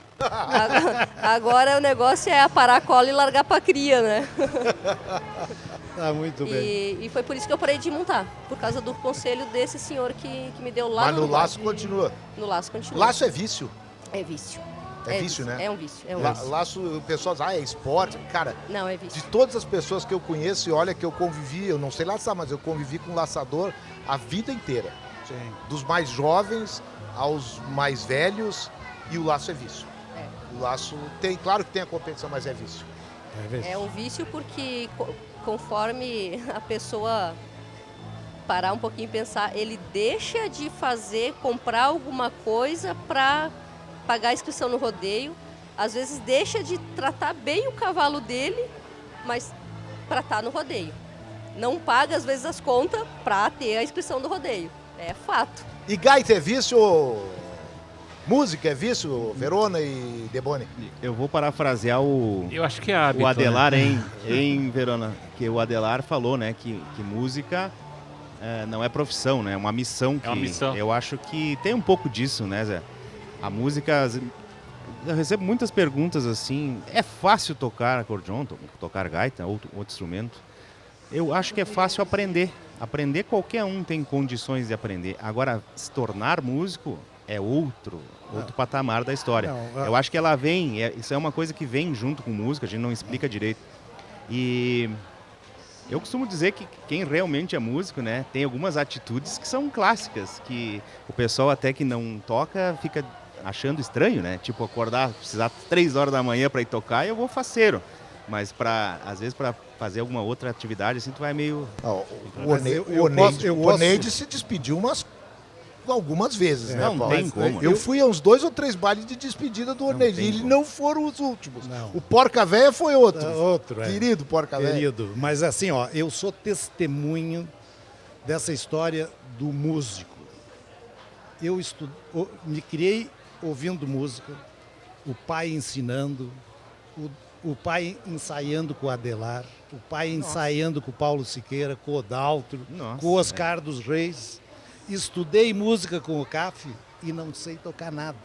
agora o negócio é aparar a cola e largar para cria, né? Tá muito bem. E foi por isso que eu parei de montar, por causa do conselho desse senhor que me deu lá Mas no Uruguai. laço continua. No laço continua. Laço é vício. É vício. É vício, né? É um vício. Laço, o pessoal diz, é esporte. Cara, Não, é vício. de todas as pessoas que eu conheço, e olha que eu convivi, eu não sei laçar, mas eu convivi com laçador a vida inteira. Sim. Dos mais jovens aos mais velhos, e o laço é vício. O laço tem, claro que tem a competição, mas é vício. É um vício porque conforme a pessoa parar um pouquinho e pensar, ele deixa de comprar alguma coisa para pagar a inscrição no rodeio, às vezes deixa de tratar bem o cavalo dele, mas para estar no rodeio. Não paga às vezes as contas para ter a inscrição do rodeio. É fato. E gaita é vício? Música é vício, Verona e Deboni? Eu vou parafrasear o Eu acho que é hábito, o Adelar, né? em Verona, que o Adelar falou, né, que música não é profissão, né, é uma missão. É uma missão. Eu acho que tem um pouco disso, né, Zé? A música, eu recebo muitas perguntas assim, é fácil tocar acordeon, tocar gaita, outro instrumento? Eu acho que é fácil aprender. Aprender, qualquer um tem condições de aprender. Agora, se tornar músico é outro patamar da história. Eu acho que ela vem, isso é uma coisa que vem junto com música, a gente não explica direito. E eu costumo dizer que quem realmente é músico, né, tem algumas atitudes que são clássicas, que o pessoal até que não toca fica achando estranho, né? Tipo, acordar, precisar 3 horas da manhã para ir tocar, eu vou faceiro. Mas às vezes para fazer alguma outra atividade, assim, tu vai meio... O Oneide se despediu algumas vezes, né, Não Paulo? tem como. Eu fui a uns 2 ou 3 bailes de despedida do Oneide, e eles não foram os últimos. Não. O Porca Véia foi outro. É. Querido Porca Véia. Querido, mas assim, ó, eu sou testemunho dessa história do músico. Eu me criei ouvindo música, o pai ensinando, o pai ensaiando com o Adelar, o pai ensaiando com o Paulo Siqueira, com o Odaltro, com o Oscar dos Reis. Estudei música com o CAF e não sei tocar nada,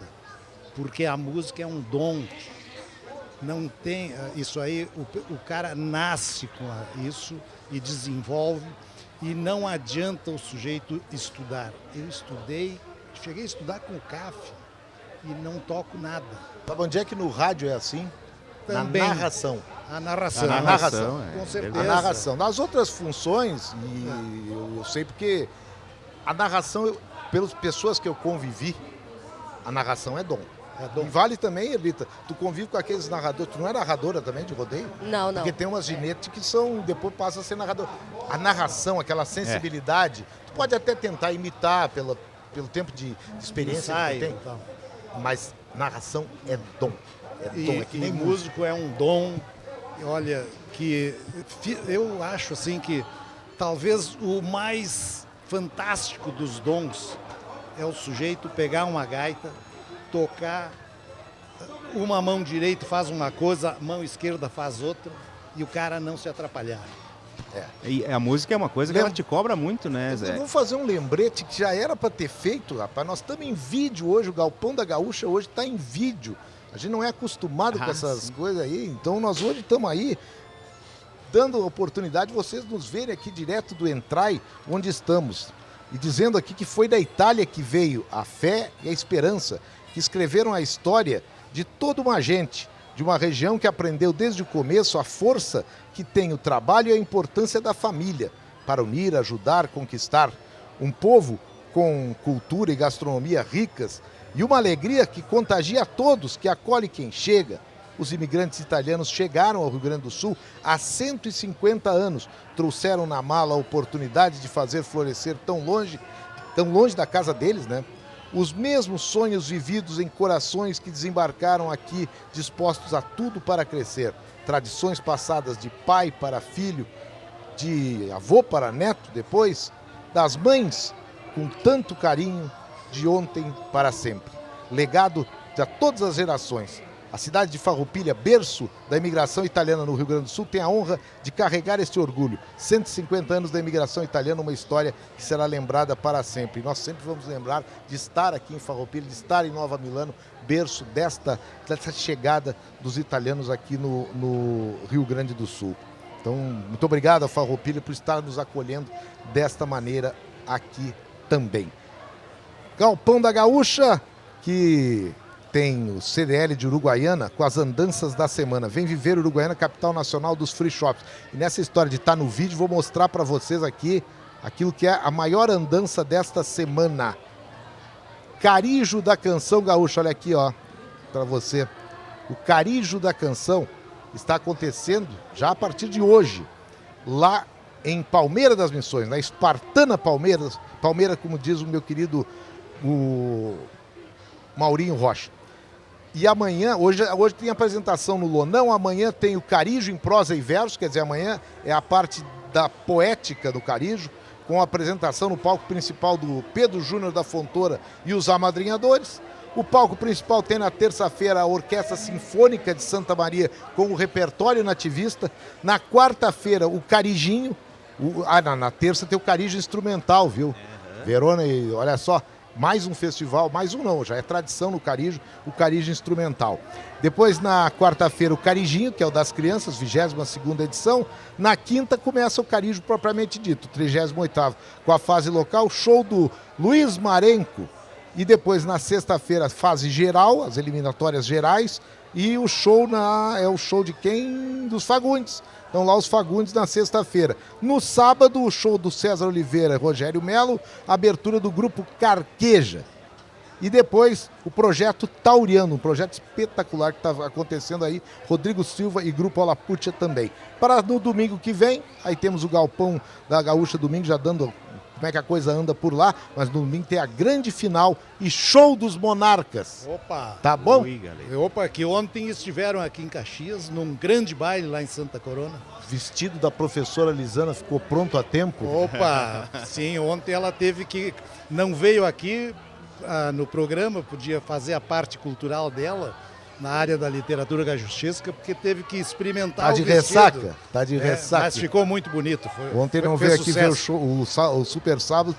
porque a música é um dom. Não tem isso aí, o cara nasce com isso e desenvolve, e não adianta o sujeito estudar. Eu cheguei a estudar com o CAF e não toco nada. Sabe onde é que no rádio é assim? Também. Na narração. A narração. A narração, com certeza. A narração. Nas outras funções, e eu sei porque a narração, pelas pessoas que eu convivi, a narração é dom. E vale também, Elita, tu convive com aqueles narradores, tu não é narradora também de rodeio? Não. Porque tem umas ginetes que depois passa a ser narrador. A narração, aquela sensibilidade, tu pode até tentar imitar pelo tempo de experiência que tu tem, então. mas narração é dom. É dom, é que nem músico é um dom. Olha, que eu acho assim que talvez o mais fantástico dos dons é o sujeito pegar uma gaita, tocar, uma mão direita faz uma coisa, a mão esquerda faz outra, e o cara não se atrapalhar. E a música é uma coisa que ela te cobra muito, né, Zé? Vamos fazer um lembrete que já era para ter feito, rapaz. Nós estamos em vídeo hoje, o Galpão da Gaúcha hoje está em vídeo. A gente não é acostumado com essas coisas aí, então nós hoje estamos aí dando a oportunidade de vocês nos verem aqui direto do Entrai, onde estamos. E dizendo aqui que foi da Itália que veio a fé e a esperança, que escreveram a história de toda uma gente, de uma região que aprendeu desde o começo a força que tem o trabalho e a importância da família para unir, ajudar, conquistar. Um povo com cultura e gastronomia ricas e uma alegria que contagia a todos, que acolhe quem chega. Os imigrantes italianos chegaram ao Rio Grande do Sul há 150 anos. Trouxeram na mala a oportunidade de fazer florescer tão longe da casa deles, né? Os mesmos sonhos vividos em corações que desembarcaram aqui, dispostos a tudo para crescer. Tradições passadas de pai para filho, de avô para neto depois, das mães com tanto carinho de ontem para sempre. Legado de todas as gerações. A cidade de Farroupilha, berço da imigração italiana no Rio Grande do Sul, tem a honra de carregar este orgulho. 150 anos da imigração italiana, uma história que será lembrada para sempre. E nós sempre vamos lembrar de estar aqui em Farroupilha, de estar em Nova Milano, berço dessa chegada dos italianos aqui no Rio Grande do Sul. Então, muito obrigado a Farroupilha por estar nos acolhendo desta maneira aqui também. Galpão da Gaúcha, que tem o CDL de Uruguaiana com as andanças da semana. Vem viver Uruguaiana, capital nacional dos free shops. E nessa história de estar no vídeo, vou mostrar para vocês aqui aquilo que é a maior andança desta semana. Carijo da Canção Gaúcha, olha aqui, ó, para você. O Carijo da Canção está acontecendo já a partir de hoje, lá em Palmeira das Missões, na Espartana Palmeira, como diz o meu querido o Maurinho Rocha. E amanhã, hoje tem apresentação no Lonão, amanhã tem o Carijo em prosa e verso, quer dizer, amanhã é a parte da poética do Carijo, com a apresentação no palco principal do Pedro Júnior da Fontoura e os amadrinhadores. O palco principal tem na terça-feira a Orquestra Sinfônica de Santa Maria com o repertório nativista. Na quarta-feira, o Carijinho. Na terça tem o Carijo Instrumental, viu? Verona, e olha só, mais um festival, mais um não, já é tradição no Carijo, o Carijo Instrumental. Depois, na quarta-feira, o Carijinho, que é o das crianças, 22ª edição. Na quinta, começa o Carijo propriamente dito, 38º, com a fase local, show do Luiz Marenco. E depois, na sexta-feira, fase geral, as eliminatórias gerais. E o show é o show de quem? Dos Fagundes. Então lá os Fagundes na sexta-feira. No sábado, o show do César Oliveira e Rogério Melo, abertura do grupo Carqueja. E depois o projeto Tauriano, um projeto espetacular que está acontecendo aí, Rodrigo Silva e Grupo Alaputia também. Para no domingo que vem, aí temos o Galpão da Gaúcha domingo, já dando como é que a coisa anda por lá, mas no domingo tem a grande final e show dos Monarcas. Opa! Tá bom? Ui, galera. Opa, que ontem estiveram aqui em Caxias, num grande baile lá em Santa Corona. Vestido da professora Lisana ficou pronto a tempo? Opa! Sim, ontem ela teve que... Não veio aqui no programa, podia fazer a parte cultural dela, na área da literatura gajuchesca, porque teve que experimentar Tá de o vestido. ressaca? Tá de ressaca. Mas ficou muito bonito. Ontem não veio aqui ver o show, o Super Sábado,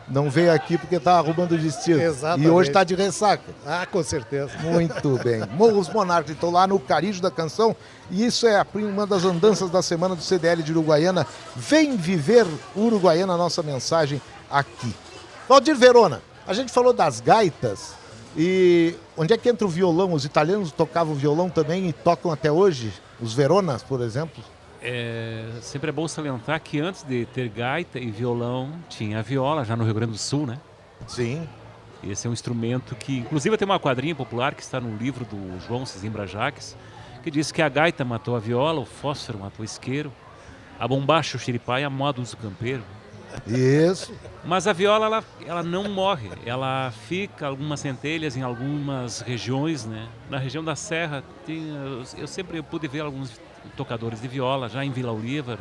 não veio aqui porque estava arrumando o vestido. Exatamente. E hoje está de ressaca. Ah, com certeza. Muito bem. Os Monarcas estão lá no Carijo da Canção e isso é uma das andanças da semana do CDL de Uruguaiana. Vem viver Uruguaiana, a nossa mensagem aqui. Valdir Verona, a gente falou das gaitas. E onde é que entra o violão? Os italianos tocavam violão também e tocam até hoje? Os Veronas, por exemplo? Sempre é bom salientar que antes de ter gaita e violão, tinha a viola, já no Rio Grande do Sul, né? Sim. Esse é um instrumento que, inclusive, tem uma quadrinha popular que está no livro do João Sesimbra Jaques, que diz que a gaita matou a viola, o fósforo matou o isqueiro, a bombacha, o xiripá e a moda usa o campeiro. Isso. Mas a viola, ela não morre, ela fica algumas centelhas em algumas regiões, né? Na região da Serra, eu sempre pude ver alguns tocadores de viola, já em Vila Oliva,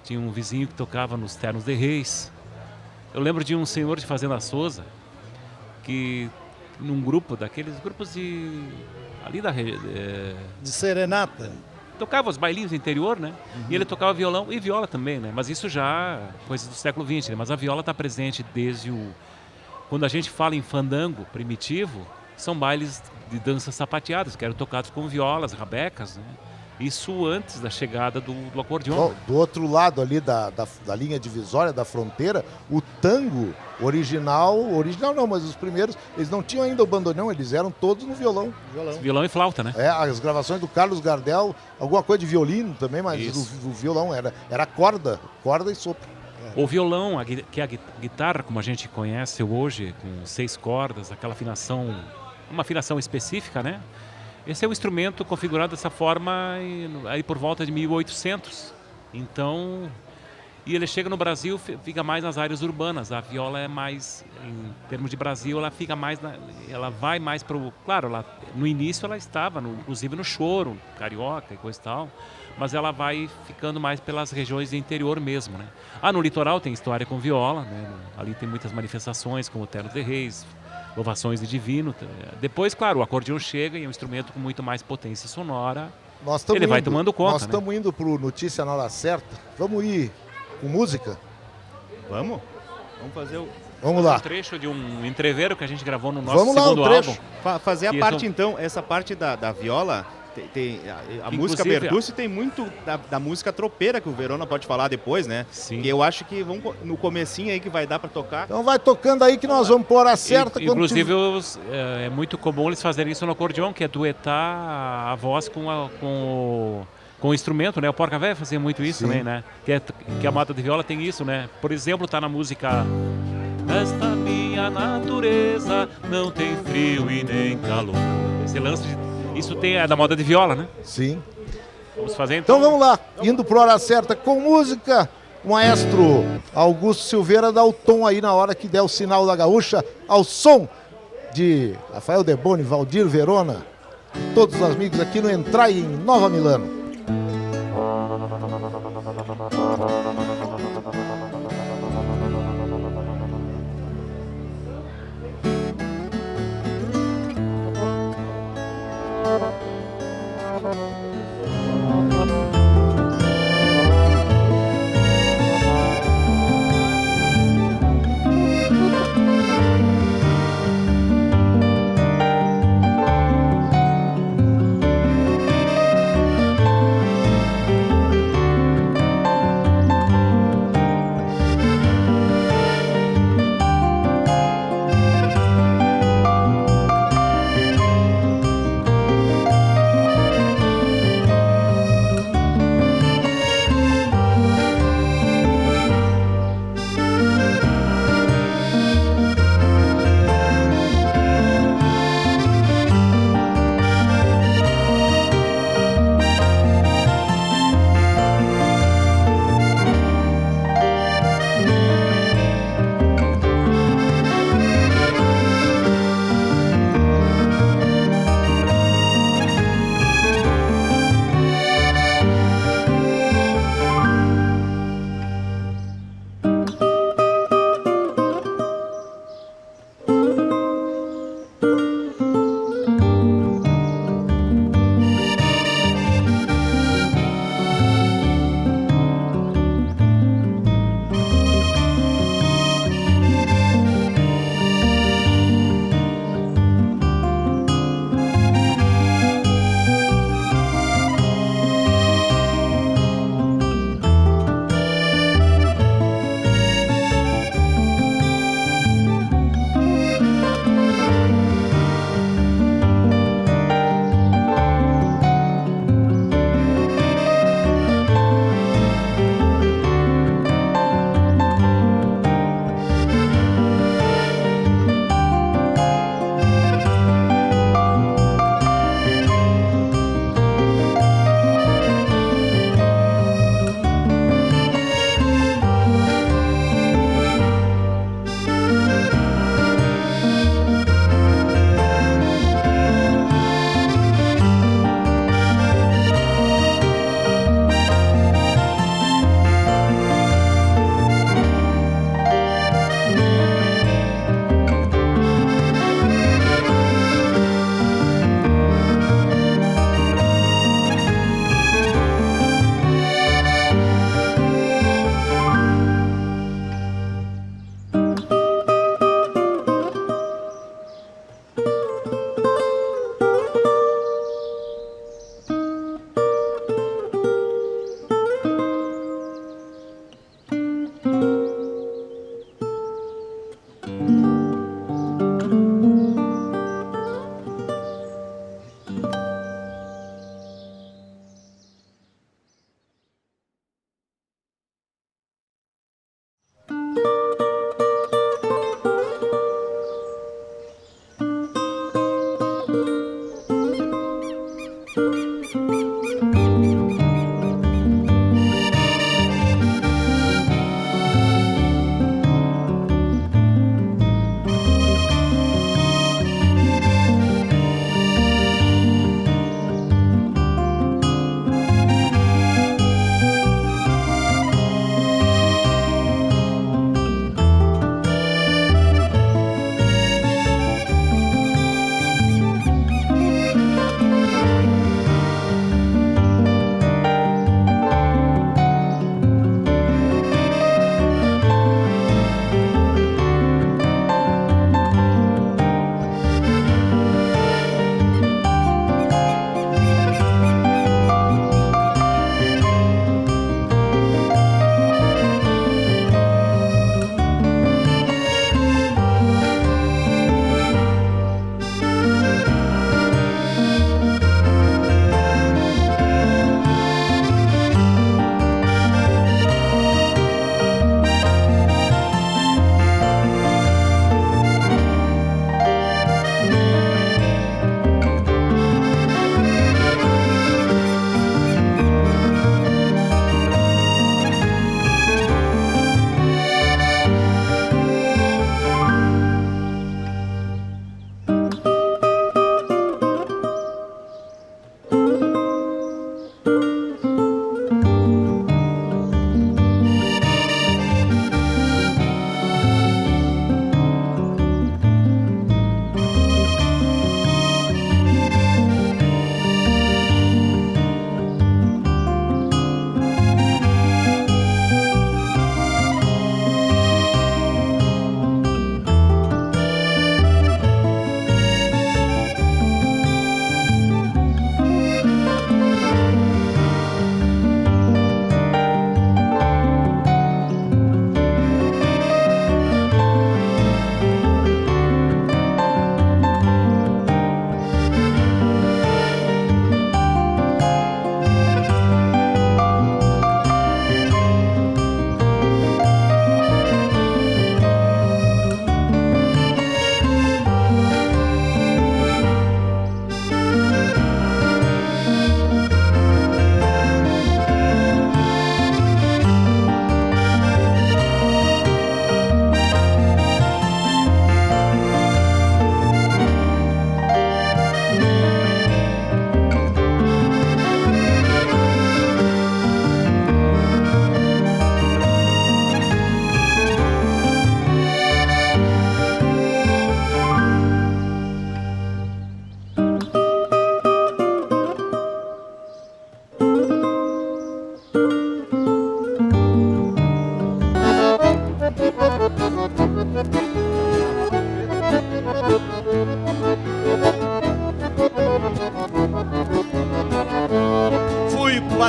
tinha um vizinho que tocava nos Ternos de Reis. Eu lembro de um senhor de Fazenda Souza, que num grupo, daqueles grupos ali De serenata. tocava os bailinhos do interior, né? E ele tocava violão e viola também, né? Mas isso já coisa do século XX, né? Mas a viola está presente desde quando a gente fala em fandango primitivo, são bailes de danças sapateadas, que eram tocados com violas, rabecas, né? Isso antes da chegada do acordeon. Do outro lado ali da linha divisória da fronteira, o tango original não, mas os primeiros, eles não tinham ainda o bandoneão, eles eram todos no violão. Violão e flauta, né? As gravações do Carlos Gardel, alguma coisa de violino também, mas o violão era corda e sopro. O violão, que é a guitarra, como a gente conhece hoje, com 6 cordas, aquela afinação, uma afinação específica, né? Esse é um instrumento configurado dessa forma aí por volta de 1800. Então, E ele chega no Brasil, fica mais nas áreas urbanas. A viola é mais, em termos de Brasil, ela fica mais, ela vai mais para o... Claro, no início ela estava, inclusive no choro, carioca e coisa e tal, mas ela vai ficando mais pelas regiões do interior mesmo, né? No litoral tem história com viola, né? Ali tem muitas manifestações, como o Terno de Reis, louvações de divino. Depois, claro, o acordeão chega e é um instrumento com muito mais potência sonora. Ele vai tomando conta. Nós estamos indo para o Notícia na Hora Certa. Vamos ir com música? Vamos fazer Vamos lá. Um trecho de um entreveiro que a gente gravou no nosso Vamos lá, segundo um trecho. álbum. Fazer a parte, então, essa parte da viola, a música Bertucci tem muito da música tropeira, que o Verona pode falar depois, né? Sim. Que eu acho que no comecinho aí que vai dar para tocar. Então vai tocando aí que nós vamos pôr a certa. Inclusive, é muito comum eles fazerem isso no acordeão, que é duetar a voz com o instrumento, né? O Porca Véia fazia muito isso também, né? Que a mata de viola tem isso, né? Por exemplo, tá na música Esta minha natureza não tem frio e nem calor. Esse lance isso é da moda de viola, né? Sim. Vamos fazer então. Então vamos lá, indo para Hora Certa com música. O maestro Augusto Silveira dá o tom aí na hora que der o sinal da gaúcha, ao som de Rafael Deboni, Valdir Verona, todos os amigos aqui no Entrai em Nova Milano.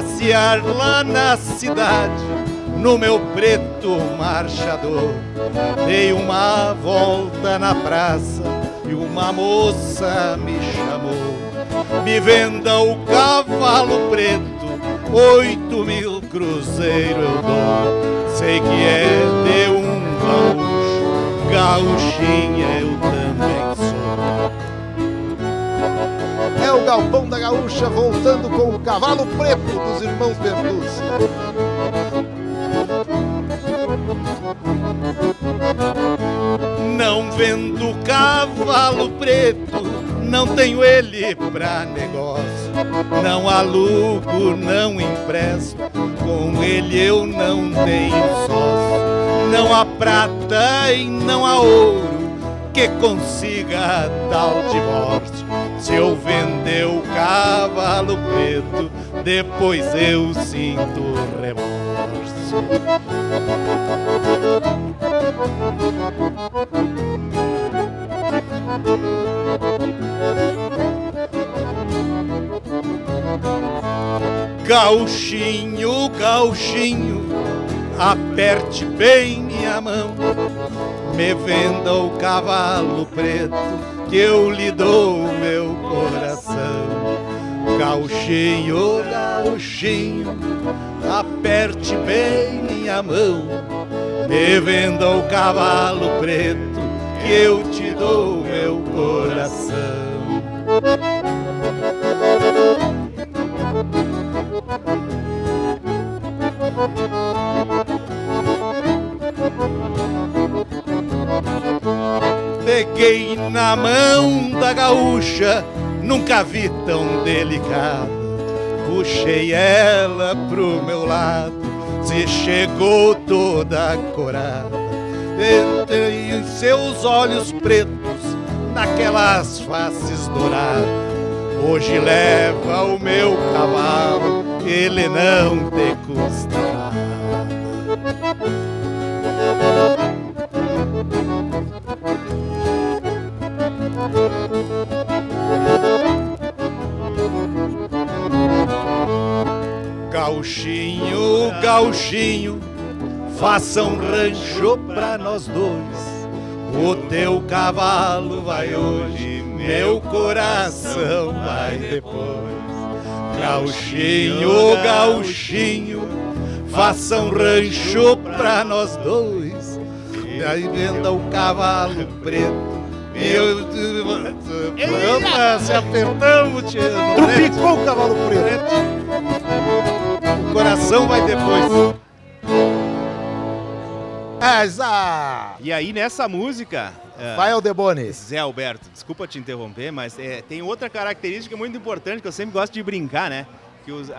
passear lá na cidade, no meu preto marchador. Dei uma volta na praça e uma moça me chamou. Me venda o cavalo preto, 8.000 cruzeiros eu dou. Sei que é de um gaúcho, gauchinha eu também sou. É o Galpão da Gaúcha voltando com o cavalo preto dos irmãos Bertucci. Não vendo cavalo preto, não tenho ele pra negócio. Não alugo, não empresto, com ele eu não tenho sócio. Não há prata e não há ouro que consiga tal divórcio. Se eu vender o cavalo preto, depois eu sinto remorso. Gauchinho, gauchinho, aperte bem minha mão. Me venda o cavalo preto, que eu lhe dou meu coração. Gauchinho, gauchinho, aperte bem minha mão. Me venda o cavalo preto, que eu te dou meu coração. Peguei na mão da gaúcha, nunca vi tão delicada. Puxei ela pro meu lado, se chegou toda corada. Entrei em seus olhos pretos, naquelas faces douradas. Hoje leva o meu cavalo, ele não te custa nada. Gauchinho, gauchinho, faça um rancho pra nós dois. O teu cavalo vai hoje, meu coração vai depois. Gauchinho, gauchinho, faça um rancho pra nós dois. E aí venda o cavalo preto. Opa, se apertamos, tio. Trupicou o cavalo preto. O coração vai depois. E aí nessa música, Rafael Debonis. Zé Alberto, desculpa te interromper, mas tem outra característica muito importante que eu sempre gosto de brincar, né? Que os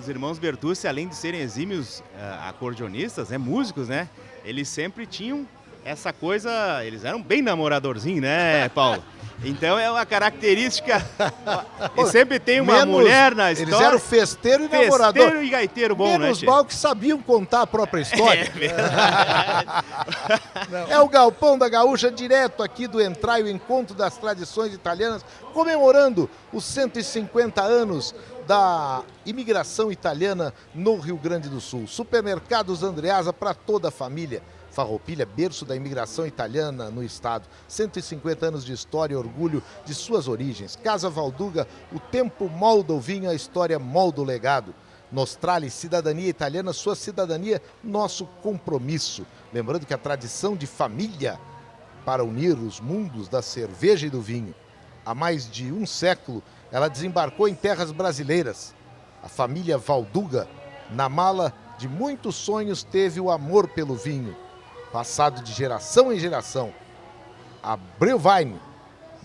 irmãos Bertucci, além de serem exímios acordeonistas, músicos, né? Eles sempre tinham essa coisa, eles eram bem namoradorzinhos, né, Paulo? Então é uma característica. E sempre tem uma mulher na história. Eles eram festeiro e namorador. Festeiro e gaiteiro bom, menos né? mal que sabiam contar a própria história. É verdade. É o Galpão da Gaúcha, direto aqui do Entraio, Encontro das Tradições Italianas, comemorando os 150 anos da imigração italiana no Rio Grande do Sul. Supermercados Andreasa para toda a família. Farroupilha, berço da imigração italiana no estado. 150 anos de história e orgulho de suas origens. Casa Valduga, o tempo molda o vinho, a história molda o legado. Nostrale, cidadania italiana, sua cidadania, nosso compromisso. Lembrando que a tradição de família para unir os mundos da cerveja e do vinho. Há mais de um século, ela desembarcou em terras brasileiras. A família Valduga, na mala de muitos sonhos, teve o amor pelo vinho. Passado de geração em geração. A Brewwein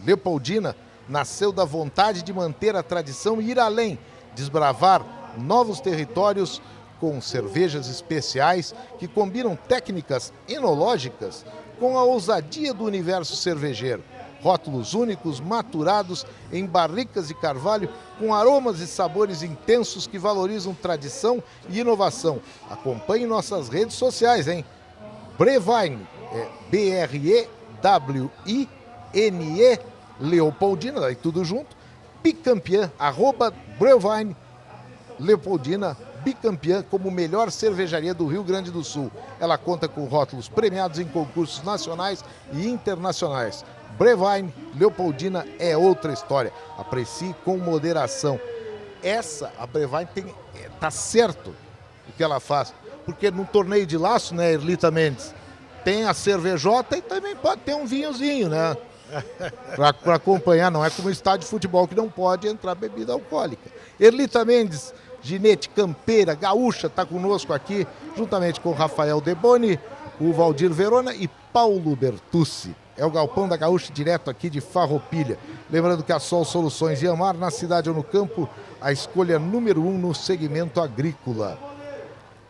Leopoldina nasceu da vontade de manter a tradição e ir além, desbravar novos territórios com cervejas especiais que combinam técnicas enológicas com a ousadia do universo cervejeiro. Rótulos únicos, maturados em barricas de carvalho, com aromas e sabores intensos que valorizam tradição e inovação. Acompanhe nossas redes sociais, hein? Brewwein, B-R-E-W-I-N-E, Leopoldina, aí tudo junto, Bicampeã, @Brewwein, Leopoldina, bicampeã como melhor cervejaria do Rio Grande do Sul. Ela conta com rótulos premiados em concursos nacionais e internacionais. Brewine Leopoldina é outra história. Aprecie com moderação. A Brewine tá certo o que ela faz. Porque num torneio de laço, né, Erlita Mendes, tem a cervejota e também pode ter um vinhozinho, né? Para acompanhar, não é como estádio de futebol que não pode entrar bebida alcoólica. Erlita Mendes, ginete campeira, gaúcha, está conosco aqui, juntamente com o Rafael Deboni, o Valdir Verona e Paulo Bertucci. É o Galpão da Gaúcha, direto aqui de Farroupilha. Lembrando que a Sol Soluções Iamar, na cidade ou no campo, a escolha número 1 no segmento agrícola.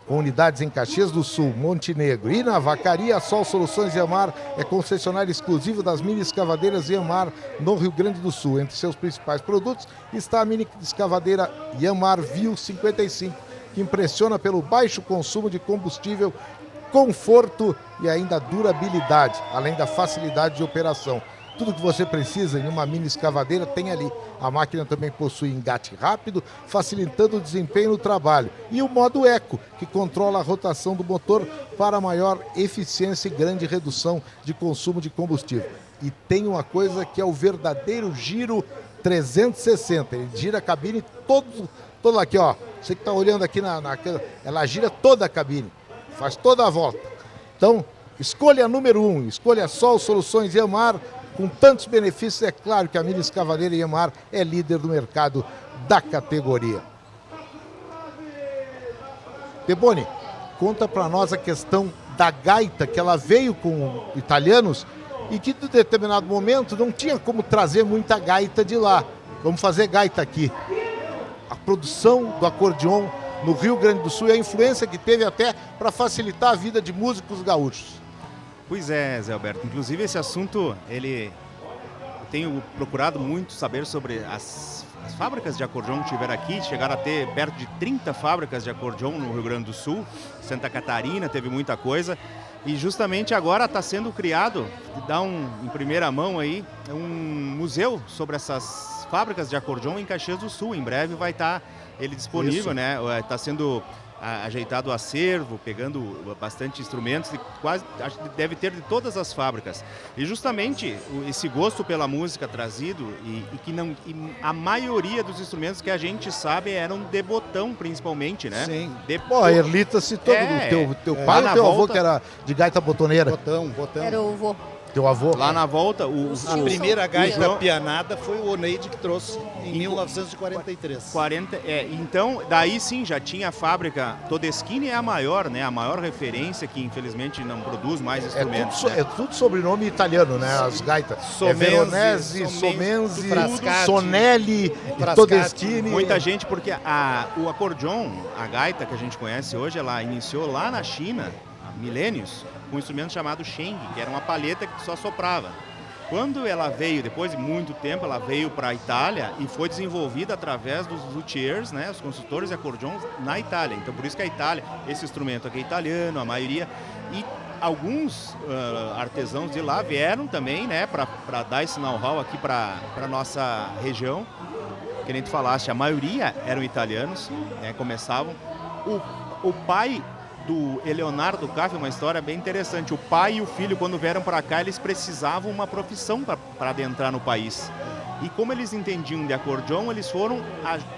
Com unidades em Caxias do Sul, Montenegro e na Vacaria, a Sol Soluções Iamar é concessionária exclusiva das mini escavadeiras Iamar no Rio Grande do Sul. Entre seus principais produtos está a mini escavadeira Iamar Viu 55, que impressiona pelo baixo consumo de combustível, conforto e ainda durabilidade, além da facilidade de operação. Tudo que você precisa em uma mini escavadeira tem ali. A máquina também possui engate rápido, facilitando o desempenho no trabalho. E o modo eco, que controla a rotação do motor para maior eficiência e grande redução de consumo de combustível. E tem uma coisa que é o verdadeiro giro 360. Ele gira a cabine todo aqui, ó. Você que está olhando aqui ela gira toda a cabine, faz toda a volta. Então, escolha número 1, escolha Sol Soluções Iamar. Com tantos benefícios, é claro que a mini escavadeira Iamar é líder do mercado da categoria. Deboni, conta para nós a questão da gaita, que ela veio com italianos e que, em determinado momento, não tinha como trazer muita gaita de lá. Vamos fazer gaita aqui. A produção do acordeon no Rio Grande do Sul e a influência que teve até para facilitar a vida de músicos gaúchos. Pois é, Zé Alberto. Inclusive esse assunto, eu tenho procurado muito saber sobre as fábricas de acordeon que tiveram aqui. Chegaram a ter perto de 30 fábricas de acordeon no Rio Grande do Sul. Santa Catarina teve muita coisa. E justamente agora está sendo criado, em primeira mão aí, um museu sobre essas fábricas de acordeon em Caxias do Sul. Em breve vai estar ele disponível, isso, né? Está sendo ajeitado o acervo, pegando bastante instrumentos, acho que deve ter de todas as fábricas. E justamente esse gosto pela música trazido e a maioria dos instrumentos que a gente sabe eram de botão, principalmente, né? Sim. A Erlita citou teu pai ou teu avô que era de gaita botoneira? Botão. Era o avô. Teu avô? Lá na volta, a primeira gaita pianada foi o Oneide que trouxe em 1943. Então, daí sim, já tinha a fábrica. Todeschini é a maior, né? A maior referência que infelizmente não produz mais instrumentos. É tudo sobrenome italiano, né? As gaitas. Veronese, Somenzi, Sonelli, Todeschini. Muita gente, porque o acordeon, a gaita que a gente conhece hoje, ela iniciou lá na China, há milênios, com um instrumento chamado sheng, que era uma palheta que só soprava. Quando ela veio, depois de muito tempo, ela veio para a Itália e foi desenvolvida através dos luthiers, né, os construtores de acordeons na Itália. Então, por isso que a Itália, esse instrumento aqui é italiano, a maioria, e alguns artesãos de lá vieram também, né, para dar esse know-how aqui para a nossa região. Que nem tu falaste, a maioria eram italianos, né, começavam. O pai do Eleonardo Caffi, uma história bem interessante. O pai e o filho, quando vieram para cá, eles precisavam uma profissão para adentrar no país. E como eles entendiam de acordeon, eles foram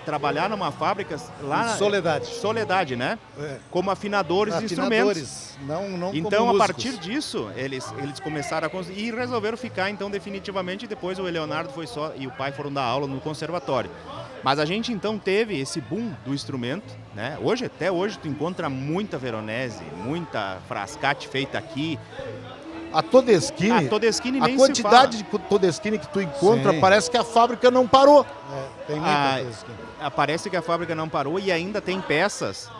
trabalhar numa fábrica lá... Soledade, né? É. Como afinadores de instrumentos. Não então, como a partir disso, eles começaram a construir e resolveram ficar, então, definitivamente. E depois o Eleonardo e o pai foram dar aula no conservatório. Mas a gente então teve esse boom do instrumento, né? Até hoje tu encontra muita veronese, muita frascate feita aqui. A Todeschini nem a quantidade de Todeschini que tu encontra, sim, parece que a fábrica não parou. Tem muita Todeschini. Parece que a fábrica não parou e ainda tem peças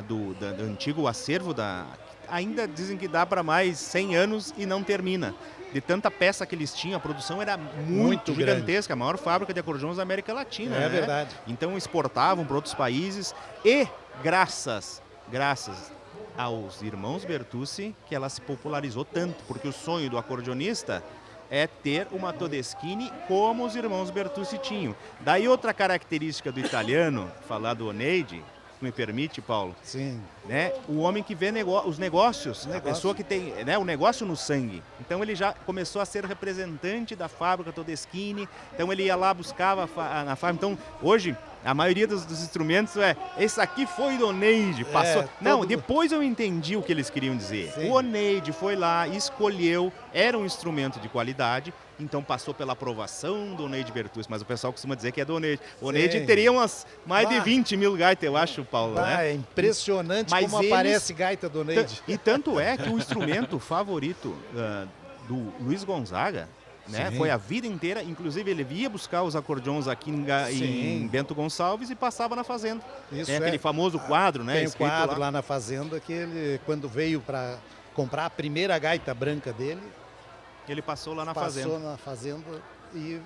do antigo acervo, ainda dizem que dá para mais 100 anos e não termina. De tanta peça que eles tinham, a produção era muito gigantesca, grande. A maior fábrica de acordeões da América Latina. É verdade. Então exportavam para outros países e graças aos irmãos Bertucci que ela se popularizou tanto, porque o sonho do acordeonista é ter uma Todeschini como os irmãos Bertucci tinham. Daí outra característica do italiano, falar do Oneide, me permite, Paulo? Sim. Né? O homem que vê os negócios, a pessoa que tem, né, o negócio no sangue. Então ele já começou a ser representante da fábrica Todeschini, então ele ia lá, buscava na fábrica. Então hoje a maioria dos instrumentos esse aqui foi do Oneide, passou. Não, depois eu entendi o que eles queriam dizer. Sim. O Oneide foi lá, escolheu, era um instrumento de qualidade, então passou pela aprovação do Oneide Bertucci, mas o pessoal costuma dizer que é do Oneide. O Oneide teria mais de 20 mil gaitas, eu acho, Paulo. Né? É impressionante como aparece gaita do Oneide. E tanto é que o instrumento favorito do Luiz Gonzaga, né, foi a vida inteira, inclusive ele ia buscar os acordeões aqui em Bento Gonçalves e passava na fazenda. Isso aquele famoso quadro, né? Tem o quadro lá na fazenda que ele, quando veio para comprar a primeira gaita branca dele, ele passou lá na fazenda. Passou na fazenda e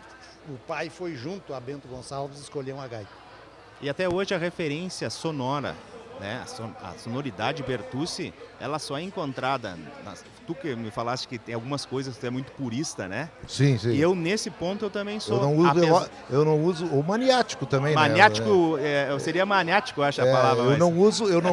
o pai foi junto a Bento Gonçalves escolher uma gaita. E até hoje a referência sonora, né, a sonoridade Bertucci, ela só é encontrada. Tu que me falaste que tem algumas coisas que tu é muito purista, né? Sim, sim. E eu, nesse ponto, eu também sou. Eu não uso o maniático também, maniático, né? Seria maniático, eu acho a palavra. Eu não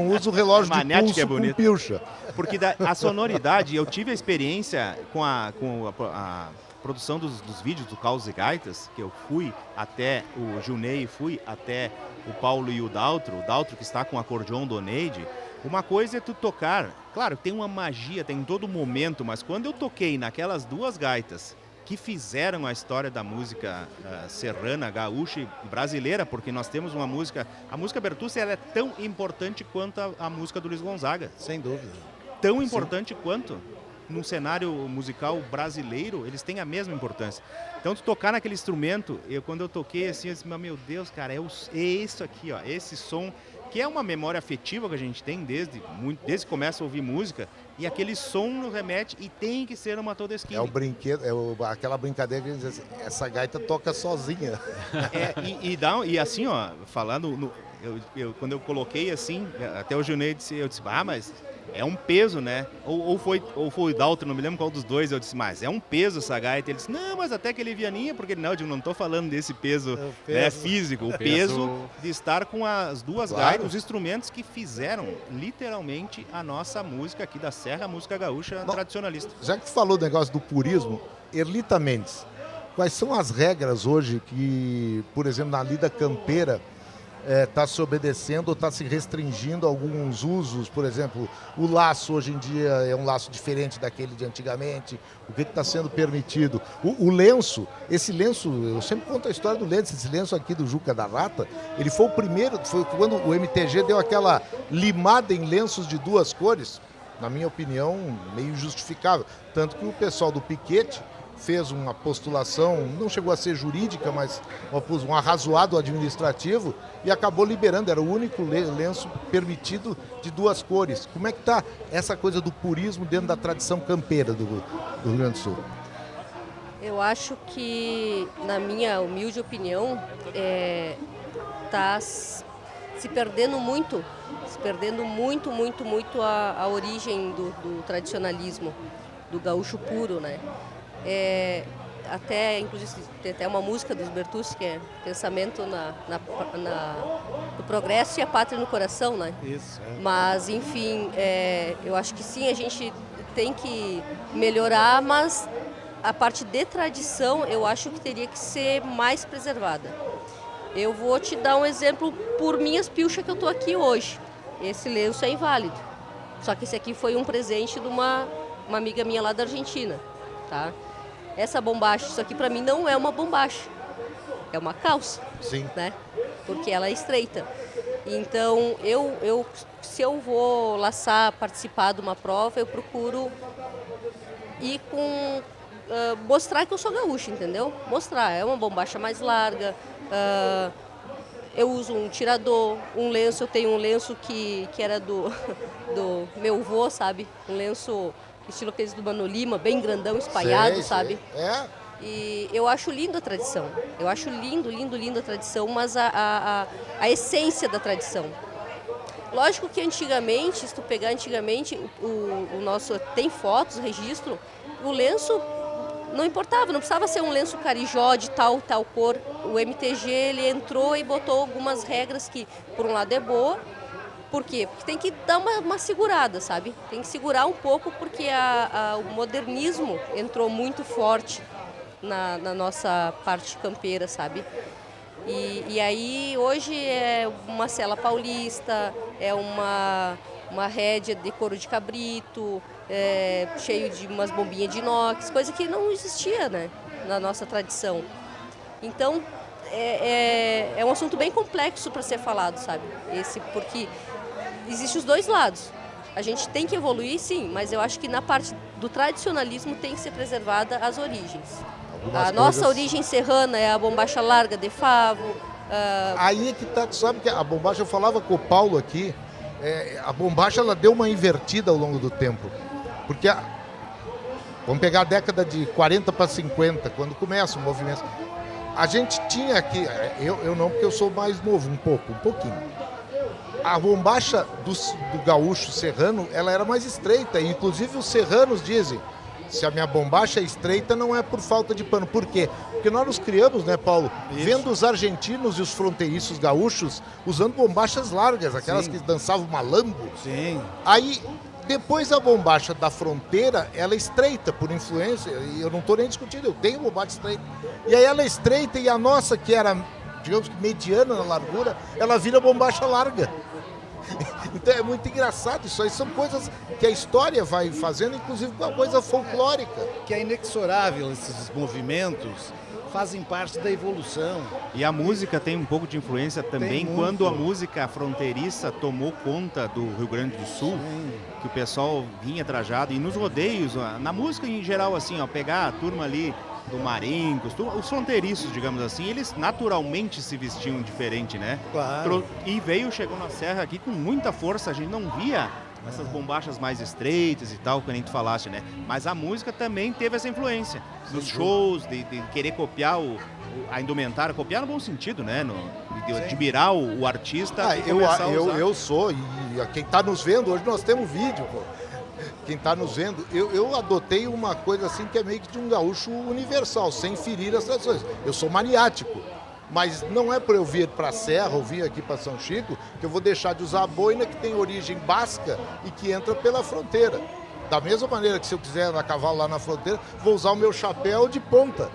uso relógio de pulso é bonito. Com pilcha. Porque a sonoridade, eu tive a experiência com a produção dos vídeos do Caos e Gaitas, que eu fui até o Junei, fui até o Paulo e o Daltro que está com o acordeon do Oneide. Uma coisa é tu tocar, claro, tem uma magia, tem em todo momento, mas quando eu toquei naquelas duas gaitas que fizeram a história da música serrana, gaúcha e brasileira, porque nós temos uma música, a música Bertucci, ela é tão importante quanto a música do Luiz Gonzaga. Sem dúvida. Tão importante quanto. No cenário musical brasileiro, eles têm a mesma importância. Então, tu tocar naquele instrumento, quando eu toquei assim, eu disse, meu Deus, cara, é isso aqui, ó, esse som, que é uma memória afetiva que a gente tem desde que começa a ouvir música, e aquele som nos remete e tem que ser uma Todeschini. É o brinquedo, aquela brincadeira que diz assim, essa gaita toca sozinha. E assim, ó, falando, quando eu coloquei assim, até o Junei disse, mas é um peso, né? Ou foi o Dalton, não me lembro qual dos dois, eu disse, mas é um peso essa gaita. Ele disse, não, mas até que alivianinha, porque não, eu digo, não estou falando desse peso, né, físico, o peso de estar com as duas gaitas, os instrumentos que fizeram literalmente a nossa música aqui da Serra, a música gaúcha tradicionalista. Já que tu falou do negócio do purismo, Erlita Mendes, quais são as regras hoje que, por exemplo, na lida campeira, está se obedecendo ou está se restringindo alguns usos? Por exemplo, o laço hoje em dia é um laço diferente daquele de antigamente. O que está sendo permitido? O lenço, esse lenço, eu sempre conto a história do lenço, esse lenço aqui do Juca da Rata, ele foi o primeiro, foi quando o MTG deu aquela limada em lenços de duas cores, na minha opinião, meio justificável. Tanto que o pessoal do Piquete fez uma postulação, não chegou a ser jurídica, mas um arrazoado administrativo e acabou liberando, era o único lenço permitido de duas cores. Como é que está essa coisa do purismo dentro da tradição campeira do Rio Grande do Sul? Eu acho que, na minha humilde opinião, está se perdendo muito a origem do tradicionalismo, do gaúcho puro, né? Até, inclusive, tem até uma música dos Bertucci que é Pensamento no Progresso e a Pátria no Coração, né? Isso. Mas, enfim, eu acho que sim, a gente tem que melhorar, mas a parte de tradição eu acho que teria que ser mais preservada. Eu vou te dar um exemplo por minhas pilchas que eu estou aqui hoje. Esse lenço é inválido, só que esse aqui foi um presente de uma amiga minha lá da Argentina, tá? Essa bombacha, isso aqui para mim não é uma bombacha, é uma calça. Sim. Né? Porque ela é estreita. Então, se eu vou laçar, participar de uma prova, eu procuro ir com... mostrar que eu sou gaúcha, entendeu? Mostrar, é uma bombacha mais larga, eu uso um tirador, um lenço, eu tenho um lenço que era do meu avô, sabe? Um lenço estilo aqueles do Mano Lima, bem grandão, espalhado, sabe? E eu acho lindo a tradição. Eu acho lindo a tradição, mas a essência da tradição. Lógico que antigamente, se tu pegar o nosso, tem fotos, registro, o lenço não importava, não precisava ser um lenço carijó de tal cor. O MTG ele entrou e botou algumas regras que, por um lado, é boa. Por quê? Porque tem que dar uma segurada, sabe? Tem que segurar um pouco porque o modernismo entrou muito forte na nossa parte campeira, sabe? E aí hoje é uma sela paulista, é uma rédea de couro de cabrito, cheio de umas bombinhas de inox, coisa que não existia, né, na nossa tradição. Então é um assunto bem complexo para ser falado, sabe? Porque existem os dois lados. A gente tem que evoluir, sim, mas eu acho que na parte do tradicionalismo tem que ser preservada as origens. Nossa origem serrana é a bombacha larga de favo. Aí é que tá, tu sabe que a bombacha, eu falava com o Paulo aqui, a bombacha ela deu uma invertida ao longo do tempo. Porque, vamos pegar a década de 40 para 50, quando começa o movimento. A gente tinha aqui, eu não, porque eu sou mais novo, um pouquinho. A bombacha do gaúcho serrano, ela era mais estreita, e inclusive os serranos dizem, se a minha bombacha é estreita, não é por falta de pano. Por quê? Porque nós nos criamos, né, Paulo? Isso. Vendo os argentinos e os fronteiriços gaúchos usando bombachas largas, aquelas que dançavam malambo. Sim. Aí, depois a bombacha da fronteira, ela é estreita por influência, e eu não estou nem discutindo, eu tenho bombacha estreita. E aí ela é estreita e a nossa, que era, digamos que mediana na largura, ela vira bombacha larga. Então é muito engraçado, isso aí são coisas que a história vai fazendo, inclusive uma coisa folclórica. Que é inexorável, esses movimentos fazem parte da evolução. E a música tem um pouco de influência também quando a música fronteiriça tomou conta do Rio Grande do Sul, que o pessoal vinha trajado, e nos rodeios, na música em geral, assim, ó, pegar a turma ali do Marincos, os fronteiriços, digamos assim, eles naturalmente se vestiam diferente, né? Claro. E chegou na serra aqui com muita força, a gente não via essas bombachas mais estreitas e tal, que a gente falasse, né? Mas a música também teve essa influência. Nos shows, de querer copiar a indumentária, copiar no bom sentido, né? De admirar o artista. Eu sou, e quem está nos vendo, hoje nós temos vídeo, pô. Quem está nos vendo, eu adotei uma coisa assim que é meio que de um gaúcho universal, sem ferir as tradições. Eu sou maniático, mas não é por eu vir para a Serra ou vir aqui para São Chico que eu vou deixar de usar a boina que tem origem basca e que entra pela fronteira. Da mesma maneira que se eu quiser andar a cavalo lá na fronteira, vou usar o meu chapéu de ponta.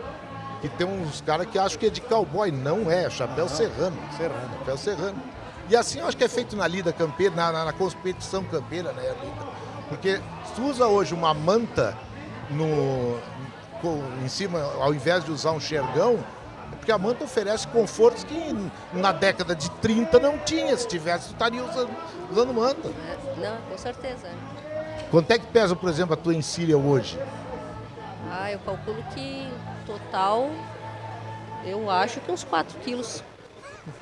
Que tem uns caras que acham que é de cowboy, não é chapéu serrano. Chapéu serrano. E assim eu acho que é feito na lida campeira, na competição campeira, né, Lida? Porque se tu usa hoje uma manta em cima, ao invés de usar um xergão, é porque a manta oferece confortos que na década de 30 não tinha. Se tivesse, tu estaria usando manta. Não, com certeza. Quanto é que pesa, por exemplo, a tua encilha hoje? Eu calculo que total, eu acho que uns 4 quilos.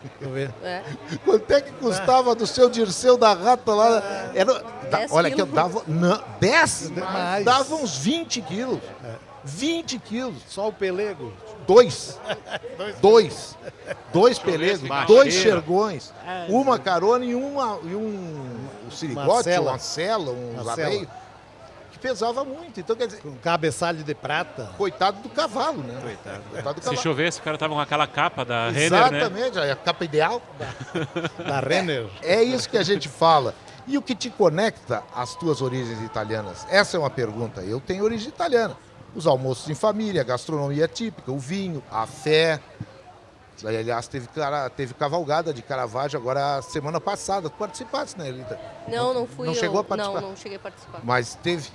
Deixa eu ver. Quanto é que custava do seu Dirceu da Rata lá? Olha que eu dava... 10? Dava uns 20 quilos. 20 quilos. Só o pelego? 2 pelegos, 2 xergões, uma carona e um sirigote, uma sela, um arreio, que pesava muito. Então, quer dizer... Com cabeçalho de prata. Coitado do cavalo, né? Coitado do Se cavalo. chovesse, o cara tava com aquela capa da Renner, né? Exatamente, a capa ideal. Da Renner. É isso que a gente fala. E o que te conecta às tuas origens italianas? Essa é uma pergunta. Eu tenho origem italiana. Os almoços em família, a gastronomia típica, o vinho, a fé. Aliás, teve cavalgada de Caravaggio agora semana passada. Tu participaste, né, Elita? Não fui. Não chegou a participar? Não cheguei a participar. Mas teve.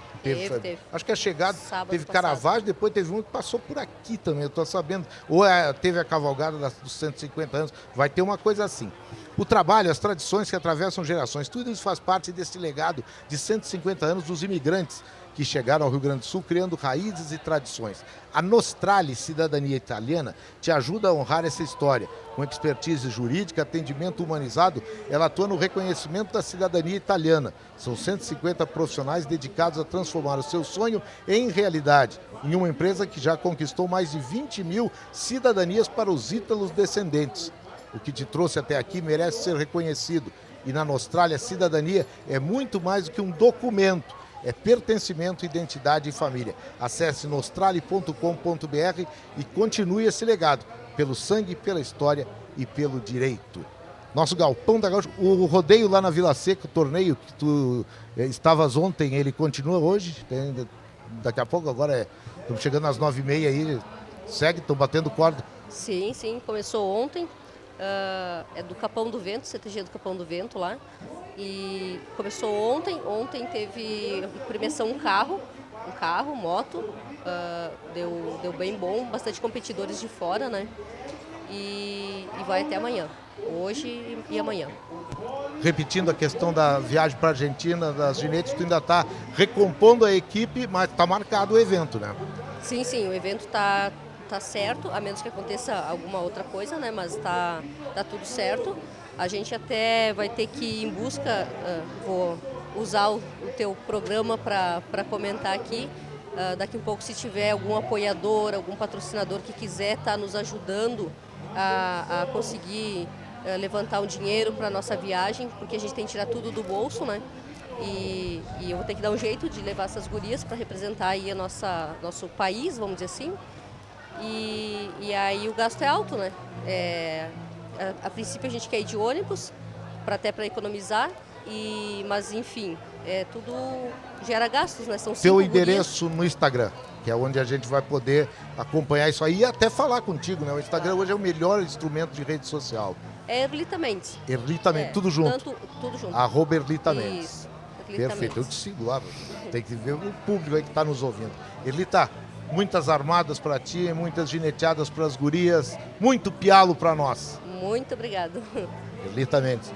Acho que a chegada teve Caravaggio, depois teve um que passou por aqui também, eu estou sabendo. Ou teve a cavalgada dos 150 anos, vai ter uma coisa assim. O trabalho, as tradições que atravessam gerações, tudo isso faz parte desse legado de 150 anos dos imigrantes que chegaram ao Rio Grande do Sul criando raízes e tradições. A Nostrale Cidadania Italiana te ajuda a honrar essa história. Com expertise jurídica, atendimento humanizado, ela atua no reconhecimento da cidadania italiana. São 150 profissionais dedicados a transformar o seu sonho em realidade, em uma empresa que já conquistou mais de 20 mil cidadanias para os ítalos descendentes. O que te trouxe até aqui merece ser reconhecido. E na Nostrale, a cidadania é muito mais do que um documento. é pertencimento, identidade e família. Acesse nostrale.com.br e continue esse legado, pelo sangue, pela história e pelo direito. Nosso Galpão da Gaúcha, o rodeio lá na Vila Seca, o torneio que tu estavas ontem, ele continua hoje? Daqui a pouco, agora estamos chegando às 9h30 aí, segue, estão batendo corda. Sim, começou ontem, é do Capão do Vento, CTG do Capão do Vento lá, e começou ontem teve premiação um carro, moto, deu bem bom, bastante competidores de fora, né, e vai até amanhã, hoje e amanhã. Repetindo a questão da viagem para a Argentina, das ginetes, tu ainda está recompondo a equipe, mas está marcado o evento, né? Sim, o evento tá certo, a menos que aconteça alguma outra coisa, né? Mas tá tudo certo. A gente até vai ter que ir em busca, vou usar o teu programa para comentar aqui. Daqui a pouco, se tiver algum apoiador, algum patrocinador que quiser estar nos ajudando a conseguir levantar um dinheiro para a nossa viagem, porque a gente tem que tirar tudo do bolso, né? E eu vou ter que dar um jeito de levar essas gurias para representar aí nosso país, vamos dizer assim. E aí o gasto é alto, né? A princípio a gente quer ir de ônibus, até para economizar, mas enfim, tudo gera gastos, né? São 5 Teu gurias. endereço no Instagram, que é onde a gente vai poder acompanhar isso aí e até falar contigo, né? O Instagram hoje é o melhor instrumento de rede social. É Erlita Mendes. Erlita Mendes, tudo junto. Tudo junto. @Erlita Mendes. Isso, Erlita Perfeito, eu Mendes. te sigo lá, tem que ver o público aí que está nos ouvindo. Erlita, muitas armadas para ti, muitas gineteadas para as gurias, muito pialo para nós. Muito obrigado. Erlita Mendes.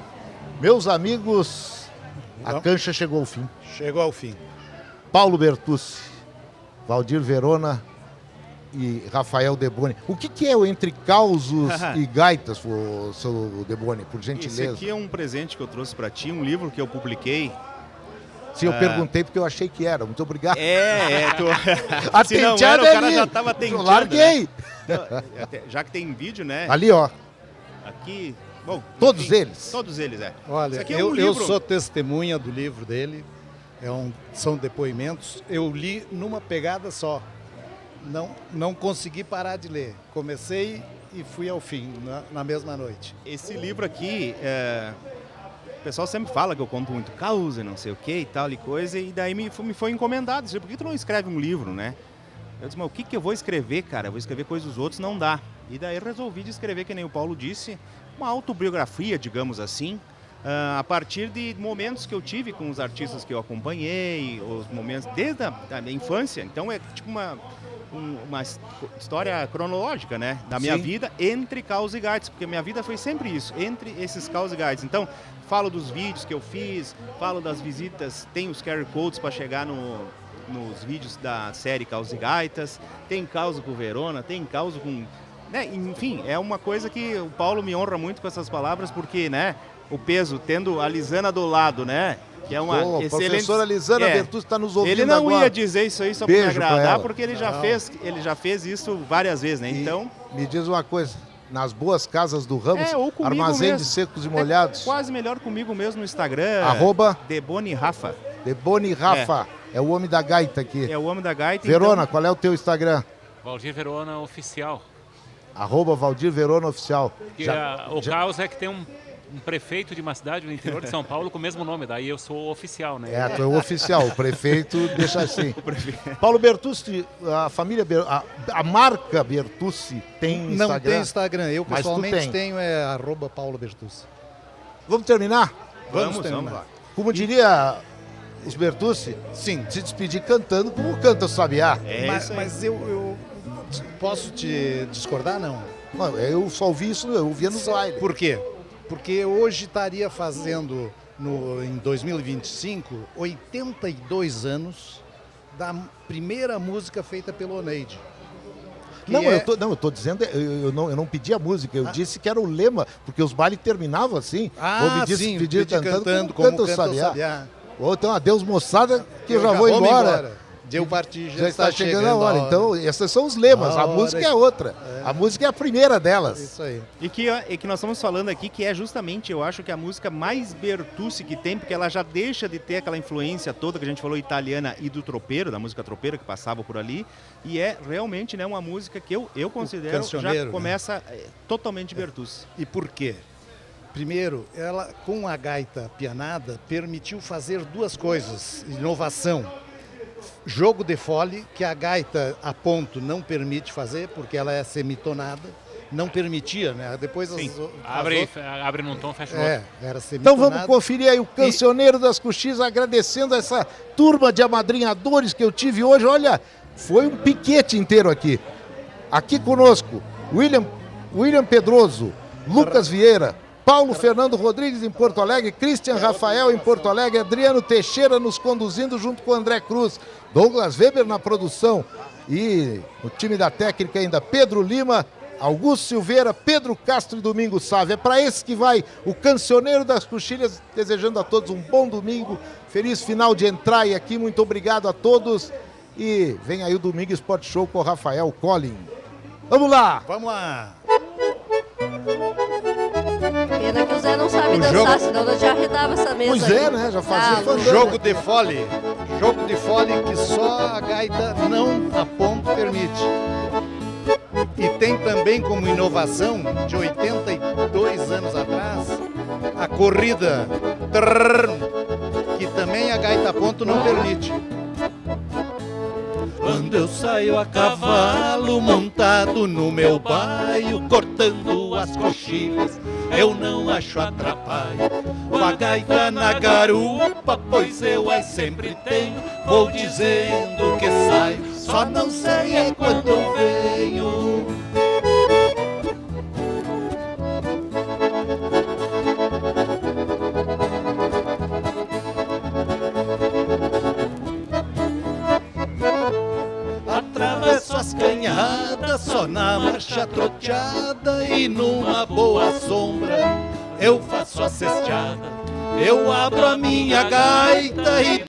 Meus amigos, a cancha chegou ao fim. Chegou ao fim. Paulo Bertucci, Valdir Verona e Rafael Deboni. O que é o Entre Causos e Gaitas, seu Deboni, por gentileza? Esse aqui é um presente que eu trouxe para ti, um livro que eu publiquei. Sim, eu perguntei porque eu achei que era. Muito obrigado. Tu... Se não era, o cara já estava tentando. Larguei. Né? Já que tem vídeo, né? Ali, ó. Aqui... Bom, todos enfim, eles? Todos eles, Olha, aqui é eu sou testemunha do livro dele, são depoimentos. Eu li numa pegada só. Não consegui parar de ler. Comecei e fui ao fim, na mesma noite. Esse livro aqui, o pessoal sempre fala que eu conto muito causa, não sei o que e tal e coisa, e daí me foi encomendado. Por que tu não escreve um livro, né? Eu disse, mas o que eu vou escrever, cara? Eu vou escrever coisas dos outros, não dá. E daí eu resolvi de escrever, que nem o Paulo disse, uma autobiografia, digamos assim, a partir de momentos que eu tive com os artistas que eu acompanhei, os momentos desde a minha infância. Então é tipo uma história cronológica, né, da minha vida entre caos e gaitas, porque minha vida foi sempre isso, entre esses caos e gaitas. Então, falo dos vídeos que eu fiz, falo das visitas, tem os QR Codes para chegar nos vídeos da série Caos e Gaitas, tem caos com o Verona, tem caos com... Né, enfim, é uma coisa que o Paulo me honra muito com essas palavras, porque, né, o peso, tendo a Lisana do lado, né, que é uma excelente... Professora Lisana Bertucci está nos ouvindo Ele não agora. ia dizer isso aí só para me Beijo pra agradar, ela. porque ele já fez isso várias vezes, né? Então, Me diz uma coisa, nas boas casas do Ramos, ou comigo armazém mesmo. de secos e molhados, quase melhor comigo mesmo no Instagram. @Deboni Rafa. Deboni Rafa, é o homem da gaita aqui. É o homem da gaita. Verona, então... qual é o teu Instagram? Valdir Verona Oficial. @Valdir Verona Oficial. O caos é que tem um prefeito de uma cidade no interior de São Paulo com o mesmo nome, daí eu sou oficial, né? Tu é o oficial, o prefeito deixa assim. Paulo Bertucci, a família, a marca Bertucci tem Instagram? Não tem Instagram, eu Mas tu pessoalmente tem. tenho @Paulo Bertucci. Vamos terminar? Vamos Vamos lá. Como diria os Bertucci, Sim. se despedir cantando como canta o Sabiá. Mas eu posso te discordar, não? Não, eu só ouvi isso, eu ouvia no baile. Por quê? Porque hoje estaria fazendo, em 2025, 82 anos da primeira música feita pelo Oneide. Eu tô dizendo, eu não pedi a música, eu disse que era o lema, porque os bailes terminavam assim. Sim, pedir cantando como canta o Sabiá. Sabiá. Então, adeus moçada, que eu já vou embora. Deu partir, Já está chegando a hora. Então, esses são os lemas. A música é outra. A música é a primeira delas. Isso aí. E que nós estamos falando aqui que é justamente, eu acho que a música mais Bertucci que tem, porque ela já deixa de ter aquela influência toda que a gente falou italiana e do tropeiro, da música tropeira que passava por ali, e é realmente, né, uma música que eu considero já começa totalmente Bertucci. E por quê? Primeiro, ela com a gaita pianada permitiu fazer duas coisas, inovação. Jogo de fole, que a gaita a ponto não permite fazer, porque ela é semitonada, não permitia, né? Depois abre num tom, fecha no outro. Era semitonada. Então vamos conferir aí o Cancioneiro das Coxilhas, agradecendo essa turma de amadrinhadores que eu tive hoje. Olha, foi um piquete inteiro aqui. Aqui conosco, William Pedroso, Lucas Vieira, Paulo Fernando Rodrigues em Porto Alegre, Christian Rafael em Porto Alegre, Adriano Teixeira nos conduzindo junto com o André Cruz, Douglas Weber na produção e o time da técnica ainda Pedro Lima, Augusto Silveira, Pedro Castro e Domingos Sávia. É para esse que vai o Cancioneiro das Coxilhas, desejando a todos um bom domingo, feliz final de entraia aqui, muito obrigado a todos e vem aí o Domingo Sport Show com o Rafael Collin. Vamos lá! Vamos lá! Pena que o Zé não sabe dançar, senão eu já arredava essa mesa. Pois é, né? Já fazia fandango. Jogo de fole. Jogo de fole que só a gaita não a ponto permite. E tem também como inovação, de 82 anos atrás, a corrida, que também a gaita a ponto não permite. Quando eu saio a cavalo montado no meu baio, cortando as coxilhas, eu não acho atrapalho. Com a gaita na garupa, pois eu as sempre tenho, vou dizendo que saio, só não sei é quando venho. Atravesso as canhadas só na marcha troteada e numa boa sombra eu faço a cesteada. Eu abro a minha gaita e